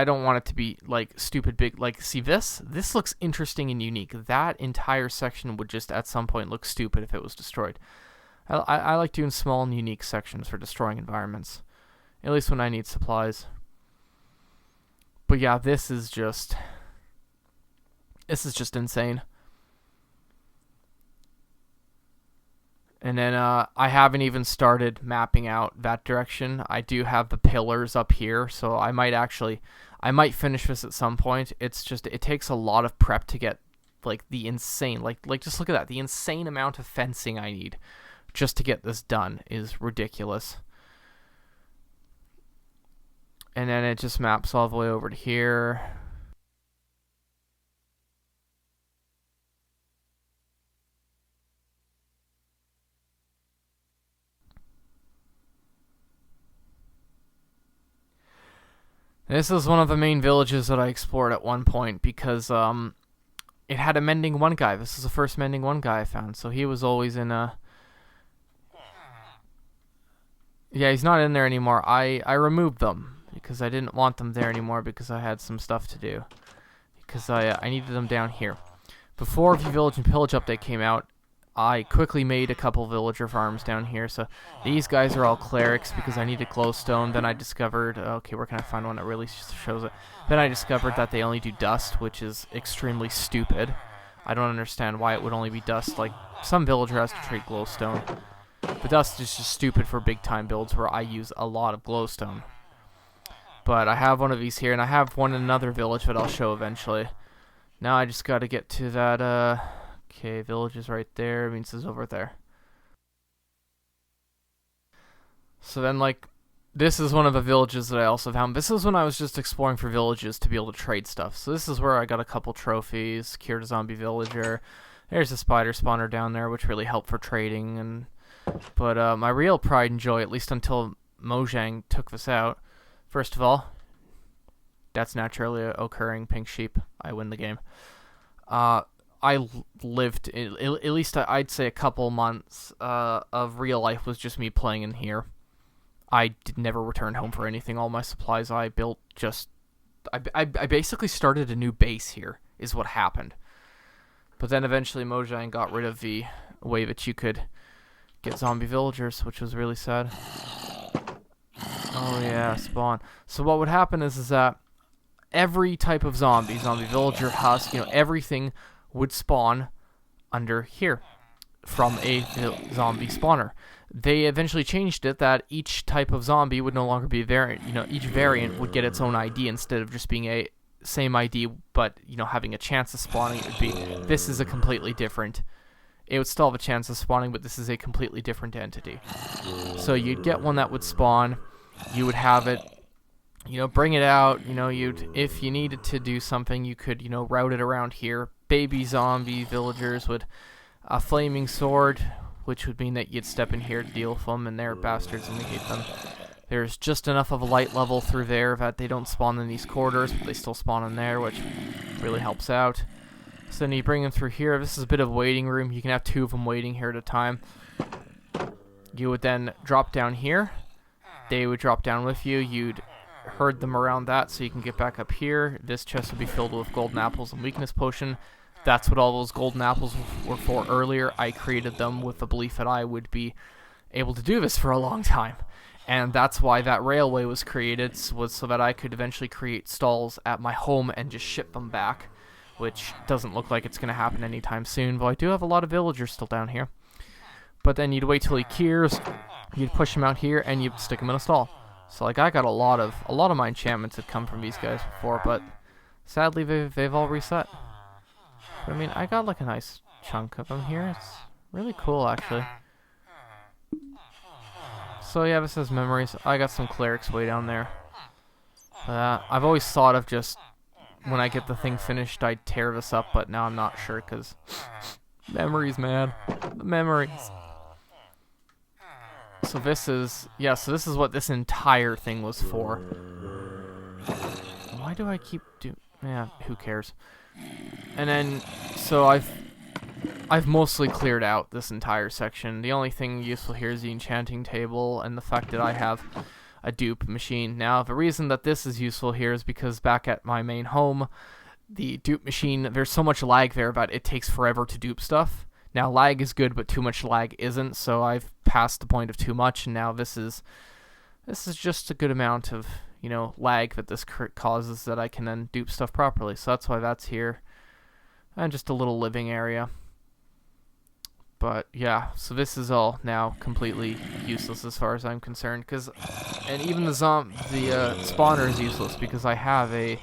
don't want it to be, like, stupid big. Like, see this? This looks interesting and unique. That entire section would just, at some point, look stupid if it was destroyed. I like doing small and unique sections for destroying environments. At least when I need supplies. But yeah, this is just insane. And then I haven't even started mapping out that direction. I do have the pillars up here, so I might finish this at some point. It's just, it takes a lot of prep to get, like, the insane, like just look at that. The insane amount of fencing I need just to get this done is ridiculous. And then it just maps all the way over to here. This is one of the main villages that I explored at one point, because it had a Mending 1 guy. This is the first Mending 1 guy I found, so he was always in a... Yeah, he's not in there anymore. I removed them, because I didn't want them there anymore, because I had some stuff to do. Because I needed them down here. Before the Village and Pillage update came out, I quickly made a couple villager farms down here. So these guys are all clerics because I needed glowstone. Then I discovered, okay, where can I find one that really shows it? Then I discovered that they only do dust, which is extremely stupid. I don't understand why it would only be dust. Like, some villager has to trade glowstone. But dust is just stupid for big time builds where I use a lot of glowstone. But I have one of these here, and I have one in another village that I'll show eventually. Now I just gotta get to that, okay, village is right there, means it's over there. So then, like, this is one of the villages that I also found. This is when I was just exploring for villages to be able to trade stuff. So this is where I got a couple trophies, cured a zombie villager. There's a spider spawner down there, which really helped for trading. But my real pride and joy, at least until Mojang took this out, first of all, that's naturally occurring pink sheep. I win the game. I lived, at least I'd say a couple months of real life was just me playing in here. I did never return home for anything. All my supplies I built just... I basically started a new base here, is what happened. But then eventually Mojang got rid of the way that you could get zombie villagers, which was really sad. Oh yeah, spawn. So what would happen is that every type of zombie villager, husk, everything would spawn under here from a zombie spawner. They eventually changed it that each type of zombie would no longer be a variant. You know, each variant would get its own ID instead of just being a same ID, but, you know, having a chance of spawning. It would be, this is a completely different, it would still have a chance of spawning, but this is a completely different entity. So you'd get one that would spawn, you would have it, you know, bring it out, you know, if you needed to do something, you could, you know, route it around here. Baby zombie villagers would, a flaming sword, which would mean that you'd step in here to deal with them, and they're bastards and we hate them. There's just enough of a light level through there that they don't spawn in these corridors, but they still spawn in there, which really helps out. So then you bring them through here. This is a bit of waiting room. You can have 2 of them waiting here at a time. You would then drop down here. They would drop down with you. You'd herd them around that so you can get back up here. This chest would be filled with golden apples and weakness potion. That's what all those golden apples were for earlier. I created them with the belief that I would be able to do this for a long time. And that's why that railway was created, was so that I could eventually create stalls at my home and just ship them back, which doesn't look like it's going to happen anytime soon, though I do have a lot of villagers still down here. But then you'd wait till he cures, you'd push him out here, and you'd stick him in a stall. So like I got a lot of my enchantments had come from these guys before, but sadly they've all reset. But I mean, I got like a nice chunk of them here. It's really cool actually. So yeah, this is memories. I got some clerics way down there. I've always thought of just, when I get the thing finished, I'd tear this up, but now I'm not sure, because memories, man. The memories. So this is, yeah, so this is what this entire thing was for. Why do I keep yeah, who cares? And then, so I've mostly cleared out this entire section. The only thing useful here is the enchanting table and the fact that I have a dupe machine. Now, the reason that this is useful here is because back at my main home, the dupe machine, there's so much lag there that it takes forever to dupe stuff. Now, lag is good, but too much lag isn't, so I've passed the point of too much, and now this is just a good amount of, you know, lag that this causes that I can then dupe stuff properly. So that's why that's here. And just a little living area. But yeah, so this is all now completely useless as far as I'm concerned, and even the spawner is useless because I have a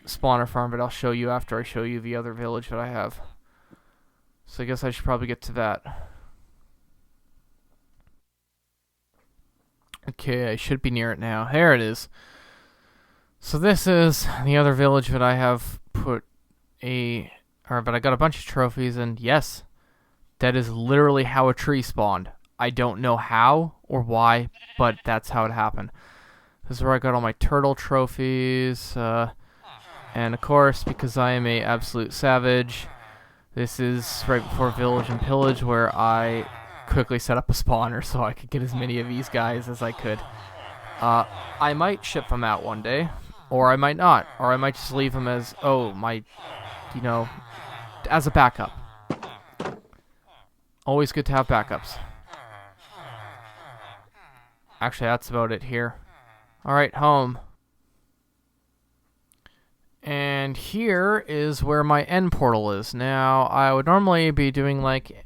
spawner farm, but I'll show you after I show you the other village that I have. So I guess I should probably get to that. Okay, I should be near it now. There it is. So this is the other village that I have but I got a bunch of trophies, and yes, that is literally how a tree spawned. I don't know how or why, but that's how it happened. This is where I got all my turtle trophies, and of course, because I am a absolute savage, this is right before Village and Pillage, where I quickly set up a spawner so I could get as many of these guys as I could. I might ship them out one day, or I might not, or I might just leave them as, as a backup. Always good to have backups. Actually, that's about it here. Alright, home. And here is where my end portal is. Now, I would normally be doing like,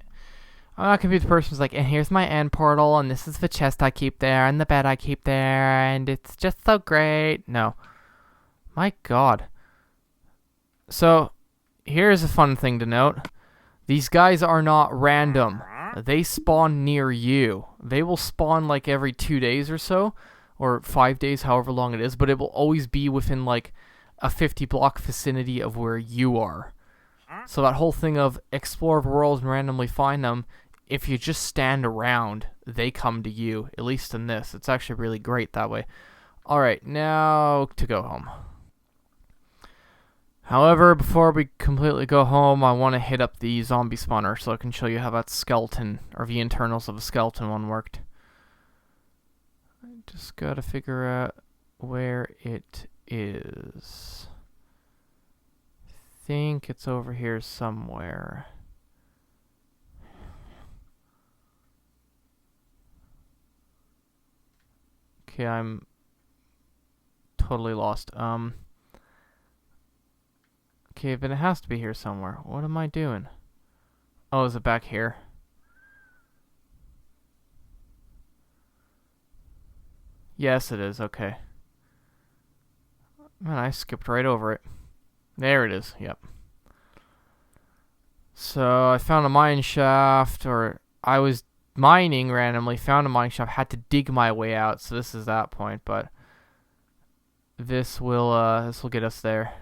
I'm not gonna be the person who's like, and here's my end portal, and this is the chest I keep there, and the bed I keep there, and it's just so great. No. My God. So, here's a fun thing to note. These guys are not random. They spawn near you. They will spawn like every 2 days or so, or 5 days, however long it is, but it will always be within like a 50-block vicinity of where you are. So that whole thing of explore the world and randomly find them, if you just stand around, they come to you, at least in this. It's actually really great that way. Alright, now to go home. However, before we completely go home, I want to hit up the zombie spawner so I can show you how that skeleton, or the internals of a skeleton one worked. I just gotta figure out where it is. I think it's over here somewhere. Okay, I'm totally lost. Okay, but it has to be here somewhere. What am I doing? Oh, is it back here? Yes, it is. Okay. Man, I skipped right over it. There it is. Yep. So I found a mine shaft, or I was mining randomly, found a mine shaft, had to dig my way out. So this is that point, but this will get us there.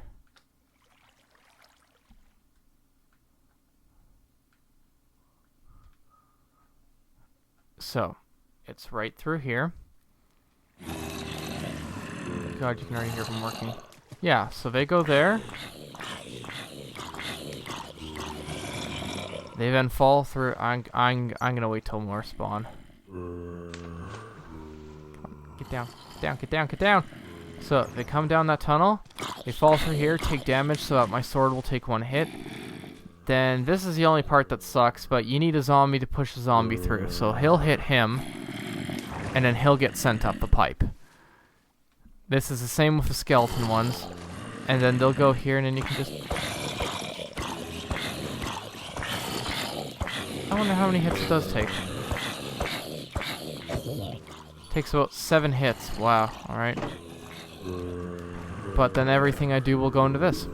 So it's right through here. God, you can already hear them working. Yeah, so they go there. They then fall through. I'm gonna wait till more spawn. Get down, get down, get down, get down. So they come down that tunnel. They fall through here, take damage, so that my sword will take one hit. Then this is the only part that sucks, but you need a zombie to push a zombie through. So he'll hit him, and then he'll get sent up the pipe. This is the same with the skeleton ones. And then they'll go here, and then you can just... I wonder how many hits it does take. Takes about 7 hits. Wow, alright. But then everything I do will go into this.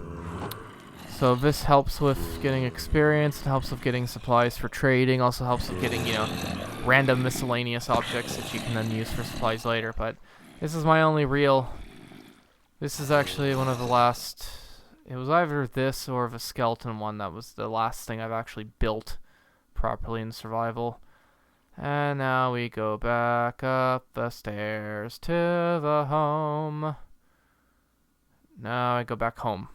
So this helps with getting experience, it helps with getting supplies for trading, also helps with getting, you know, random miscellaneous objects that you can then use for supplies later. But this is my only real... This is actually one of the last... It was either this or the skeleton one that was the last thing I've actually built properly in survival. And now we go back up the stairs to the home. Now I go back home.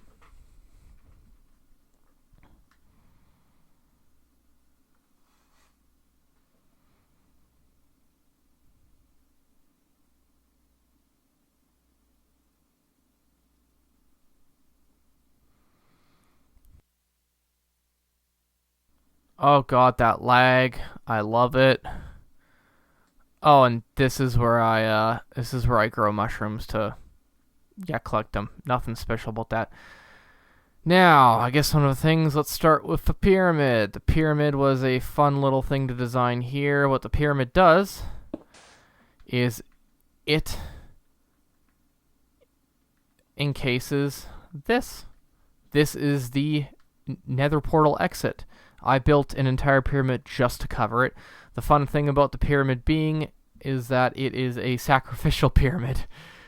Oh god, that lag. I love it. Oh, and this is where I grow mushrooms to collect them. Nothing special about that. Now, I guess one of the things, let's start with the pyramid. The pyramid was a fun little thing to design here. What the pyramid does is it encases this. This is the nether portal exit. I built an entire pyramid just to cover it. The fun thing about the pyramid being is that it is a sacrificial pyramid.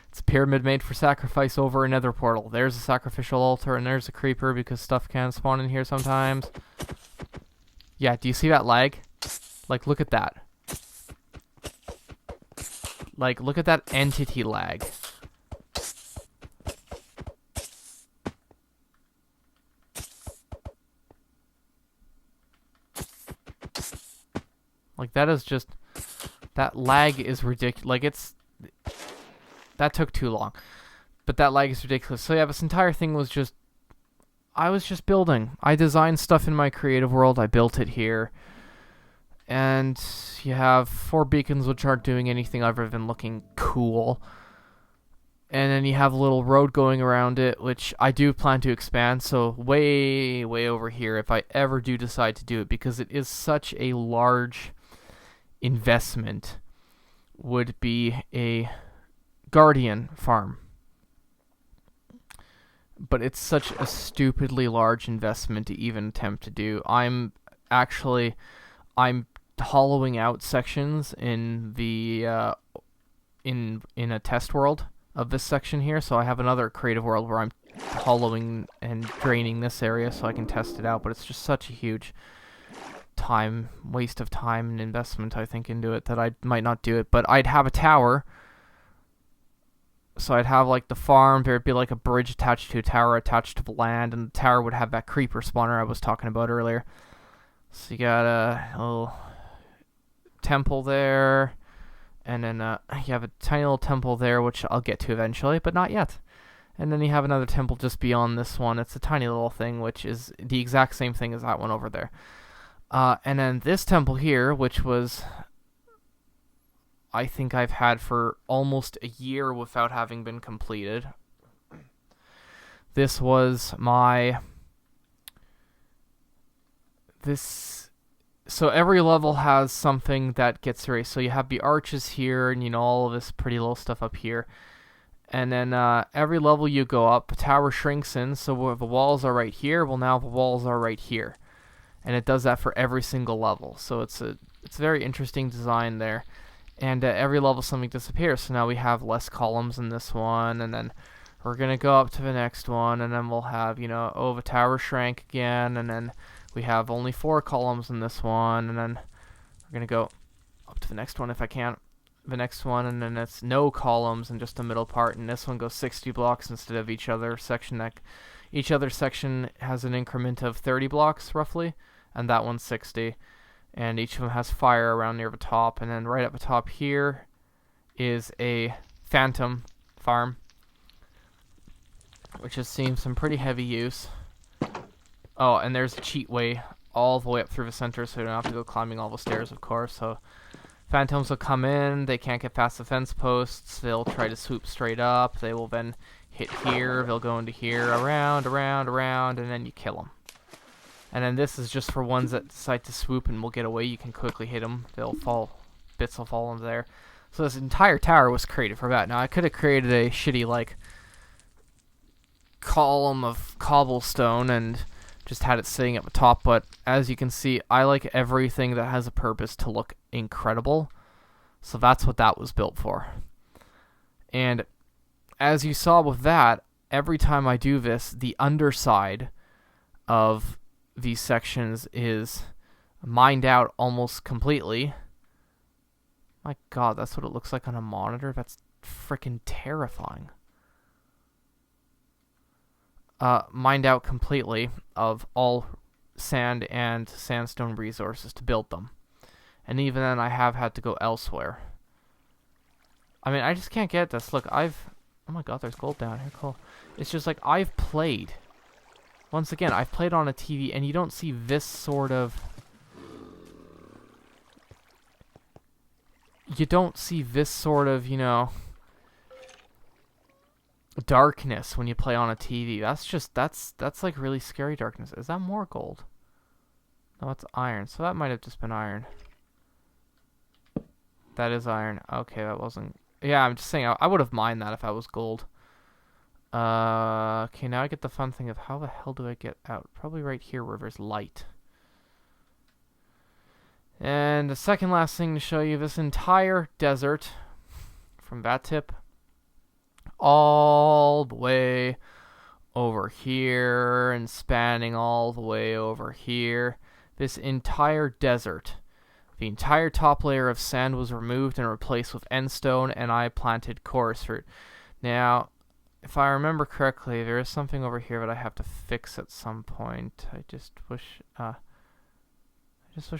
It's a pyramid made for sacrifice over a nether portal. There's a sacrificial altar and there's a creeper because stuff can spawn in here sometimes. Yeah, do you see that lag? Like, look at that. Like, look at that entity lag. Like, that is just... That lag is ridiculous. Like, it's... That took too long. But that lag is ridiculous. So, yeah, this entire thing was just... I was just building. I designed stuff in my creative world. I built it here. And you have 4 beacons which aren't doing anything other than looking cool. And then you have a little road going around it, which I do plan to expand. So, way, way over here if I ever do decide to do it. Because it is such a large... investment would be a guardian farm, but it's such a stupidly large investment to even attempt to do. I'm hollowing out sections in the in a test world of this section here, so I have another creative world where I'm hollowing and draining this area so I can test it out, but it's just such a huge waste of time and investment, I think, into it that I might not do it. But I'd have a tower, so I'd have like the farm, there'd be like a bridge attached to a tower attached to the land, and the tower would have that creeper spawner I was talking about earlier. So you got a little temple there, and then you have a tiny little temple there, which I'll get to eventually, but not yet. And then you have another temple just beyond this one. It's a tiny little thing, which is the exact same thing as that one over there. And then this temple here, which was, I think I've had for almost a year without having been completed. This was my... This so every level has something that gets erased. So you have the arches here, and all of this pretty little stuff up here. And then every level you go up, the tower shrinks in, so where the walls are right here, well, now the walls are right here. And it does that for every single level. So it's a very interesting design there. And every level something disappears. So now we have less columns in this one, and then we're going to go up to the next one, and then we'll have, the tower shrank again, and then we have only 4 columns in this one, and then we're going to go up to the next one if I can. The next one, and then it's no columns and just the middle part, and this one goes 60 blocks instead of each other section. Each other section has an increment of 30 blocks roughly, and that one's 60, and each of them has fire around near the top. And then right at the top here is a phantom farm, which has seen some pretty heavy use. Oh, and there's a cheat way all the way up through the center, so you don't have to go climbing all the stairs, of course. So phantoms will come in, they can't get past the fence posts, they'll try to swoop straight up, they will then hit here, they'll go into here, around, and then you kill them. And then this is just for ones that decide to swoop and will get away. You can quickly hit them, bits will fall into there. So this entire tower was created for that. Now I could have created a shitty, column of cobblestone and just had it sitting at the top, but as you can see, I like everything that has a purpose to look incredible. So that's what that was built for. And as you saw with that, every time I do this, the underside of these sections is mined out almost completely. My god, that's what it looks like on a monitor? That's freaking terrifying. Mined out completely of all sand and sandstone resources to build them. And even then I have had to go elsewhere. I mean, I just can't get this. Look, oh my god, there's gold down here, cool. It's just like, I've played. Once again, I've played on a TV, and you don't see this sort of... You don't see this sort of, darkness when you play on a TV. That's like really scary darkness. Is that more gold? No, it's iron. So that might have just been iron. That is iron. Okay, that wasn't... Yeah, I'm just saying, I would have mined that if I was gold. Okay, now I get the fun thing of how the hell do I get out? Probably right here where there's light. And the second last thing to show you, this entire desert from that tip all the way over here and spanning all the way over here. This entire desert, the entire top layer of sand was removed and replaced with endstone, and I planted chorus fruit. Now, if I remember correctly, there is something over here that I have to fix at some point. I just wish I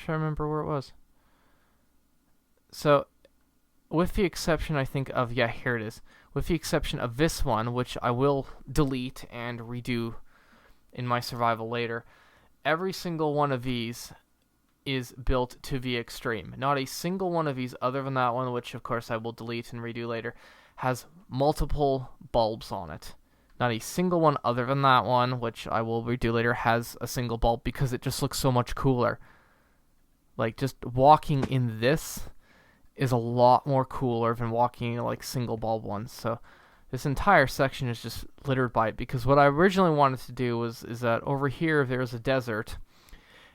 remember where it was. So, with the exception, I think, of, yeah, here it is. With the exception of this one, which I will delete and redo in my survival later, every single one of these is built to the extreme. Not a single one of these, other than that one, which of course I will delete and redo later, has multiple bulbs on it. Not a single one other than that one, which I will redo later, has a single bulb, because it just looks so much cooler. Like, just walking in this is a lot more cooler than walking in like single bulb ones. So this entire section is just littered by it, because what I originally wanted to do is that over here there's a desert,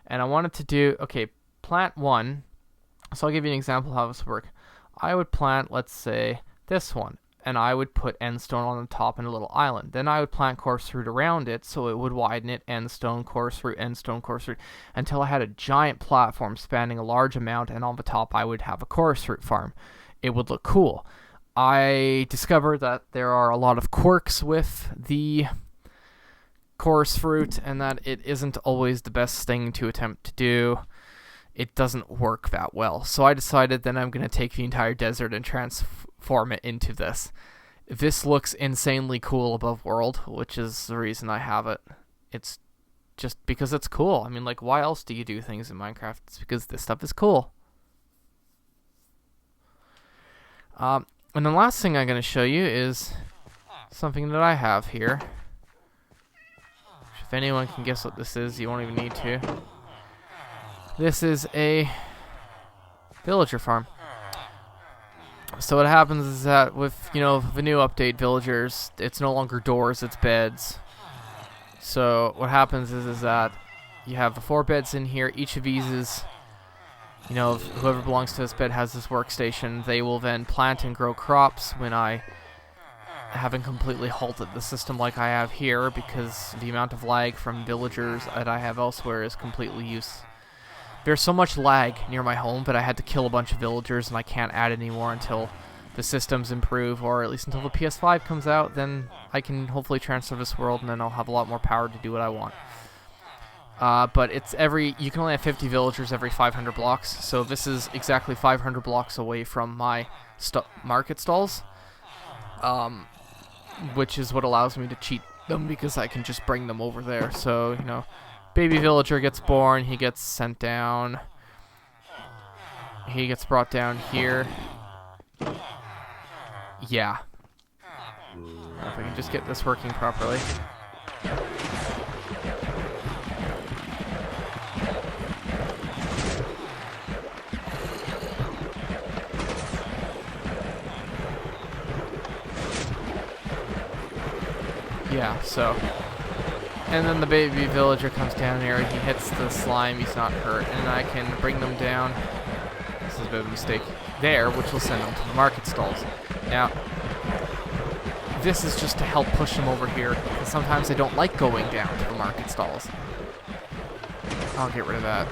and I wanted to do, okay, plant one. So I'll give you an example of how this would work. I would plant, let's say, this one, and I would put endstone on the top and a little island. Then I would plant coarse fruit around it, so it would widen it, endstone, coarse fruit, until I had a giant platform spanning a large amount, and on the top I would have a coarse fruit farm. It would look cool. I discovered that there are a lot of quirks with the coarse fruit, and that it isn't always the best thing to attempt to do. It doesn't work that well. So I decided then I'm going to take the entire desert and transform it into this. This looks insanely cool above world, which is the reason I have it. It's just because it's cool. I mean, like, why else do you do things in Minecraft? It's because this stuff is cool. And the last thing I'm going to show you is something that I have here. If anyone can guess what this is, you won't even need to. This is a villager farm. So what happens is that with, you know, the new update villagers, it's no longer doors, it's beds. So what happens is that you have the 4 beds in here. Each of these is, you know, whoever belongs to this bed has this workstation. They will then plant and grow crops when I haven't completely halted the system like I have here, because the amount of lag from villagers that I have elsewhere is completely useless. There's so much lag near my home that I had to kill a bunch of villagers, and I can't add any more until the systems improve, or at least until the PS5 comes out. Then I can hopefully transfer this world, and then I'll have a lot more power to do what I want. But it's you can only have 50 villagers every 500 blocks, so this is exactly 500 blocks away from my market stalls, which is what allows me to cheat them, because I can just bring them over there. So, you know, baby villager gets born, he gets sent down, he gets brought down here. Yeah. If I can just get this working properly. Yeah, so. And then the baby villager comes down here, he hits the slime, he's not hurt, and I can bring them down. This is a bit of a mistake there, which will send them to the market stalls. Now, this is just to help push them over here, because sometimes they don't like going down to the market stalls. I'll get rid of that.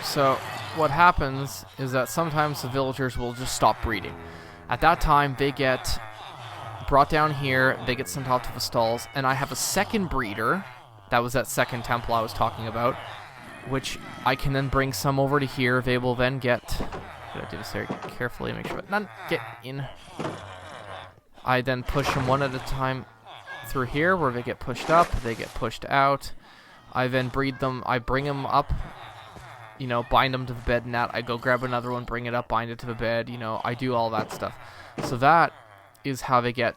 So, what happens is that sometimes the villagers will just stop breeding. At that time, they get brought down here, they get sent off to the stalls, and I have a second breeder. That was that second temple I was talking about, which I can then bring some over to here. They will then get... I do this very carefully, make sure that none get in. I then push them one at a time through here, where they get pushed up, they get pushed out. I then breed them, I bring them up, you know, bind them to the bed, and that. I go grab another one, bring it up, bind it to the bed, you know, I do all that stuff. So that is how they get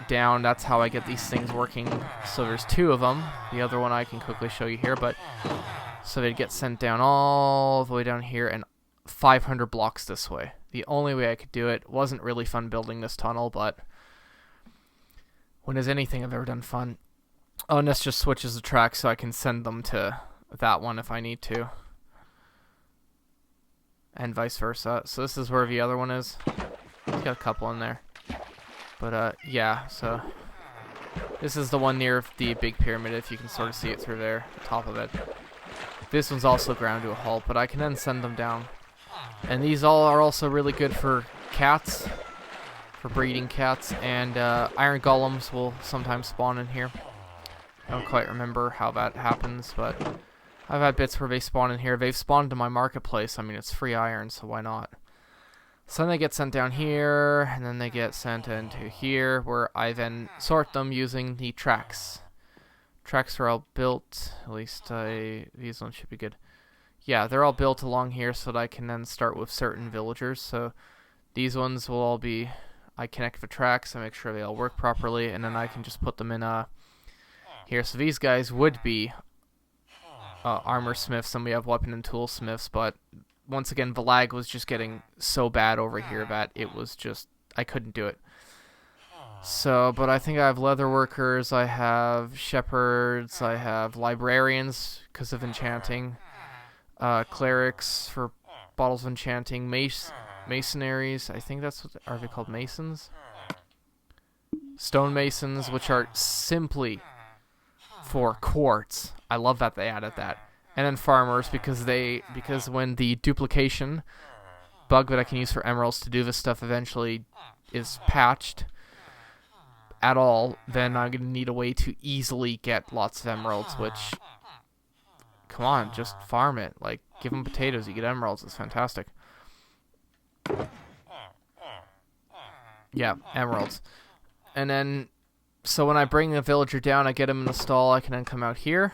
down. That's how I get these things working. So there's 2 of them. The other one I can quickly show you here, but so they get sent down all the way down here and 500 blocks this way. The only way I could do it. Wasn't really fun building this tunnel, but when is anything I've ever done fun? Oh, and this just switches the track so I can send them to that one if I need to, and vice versa. So this is where the other one is. Got a couple in there. But, yeah, so this is the one near the big pyramid, if you can sort of see it through there, the top of it. This one's also ground to a halt, but I can then send them down. And these all are also really good for cats, for breeding cats, and iron golems will sometimes spawn in here. I don't quite remember how that happens, but I've had bits where they spawn in here. They've spawned in my marketplace. I mean, it's free iron, so why not? So then they get sent down here, and then they get sent into here, where I then sort them using the tracks. Tracks are all built, at least these ones should be good. Yeah, they're all built along here so that I can then start with certain villagers. So these ones will all be, I connect the tracks, I make sure they all work properly, and then I can just put them in here. So these guys would be armor smiths, and we have weapon and tool smiths, but once again, the lag was just getting so bad over here that it was just, I couldn't do it. So, but I think I have leather workers, I have shepherds, I have librarians because of enchanting, clerics for bottles of enchanting, masonaries, I think that's what, are they called masons? Stonemasons, which are simply for quartz. I love that they added that. And then farmers, because when the duplication bug that I can use for emeralds to do this stuff eventually is patched at all, then I'm going to need a way to easily get lots of emeralds, which, come on, just farm it. Like, give them potatoes, you get emeralds, it's fantastic. Yeah, emeralds. And then, so when I bring the villager down, I get him in the stall, I can then come out here.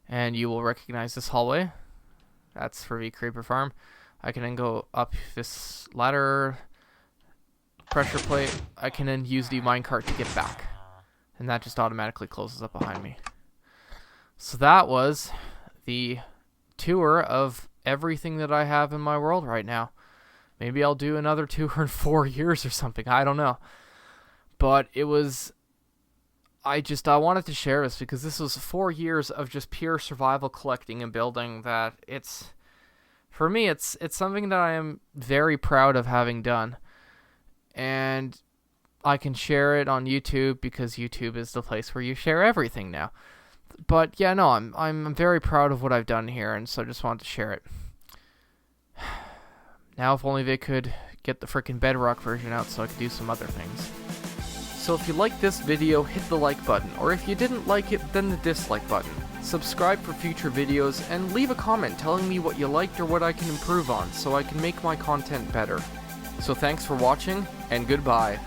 And you will recognize this hallway. That's for the creeper farm. I can then go up this ladder, pressure plate. I can then use the minecart to get back. And that just automatically closes up behind me. So that was the tour of everything that I have in my world right now. Maybe I'll do another tour in 4 years or something. I don't know. But it was... I wanted to share this because this was 4 years of just pure survival collecting and building that it's... For me, it's something that I am very proud of having done. And I can share it on YouTube because YouTube is the place where you share everything now. But yeah, no, I'm very proud of what I've done here, and so I just wanted to share it. Now, if only they could get the frickin' Bedrock version out so I could do some other things. So if you liked this video, hit the like button, or if you didn't like it, then the dislike button. Subscribe for future videos, and leave a comment telling me what you liked or what I can improve on, so I can make my content better. So thanks for watching, and goodbye.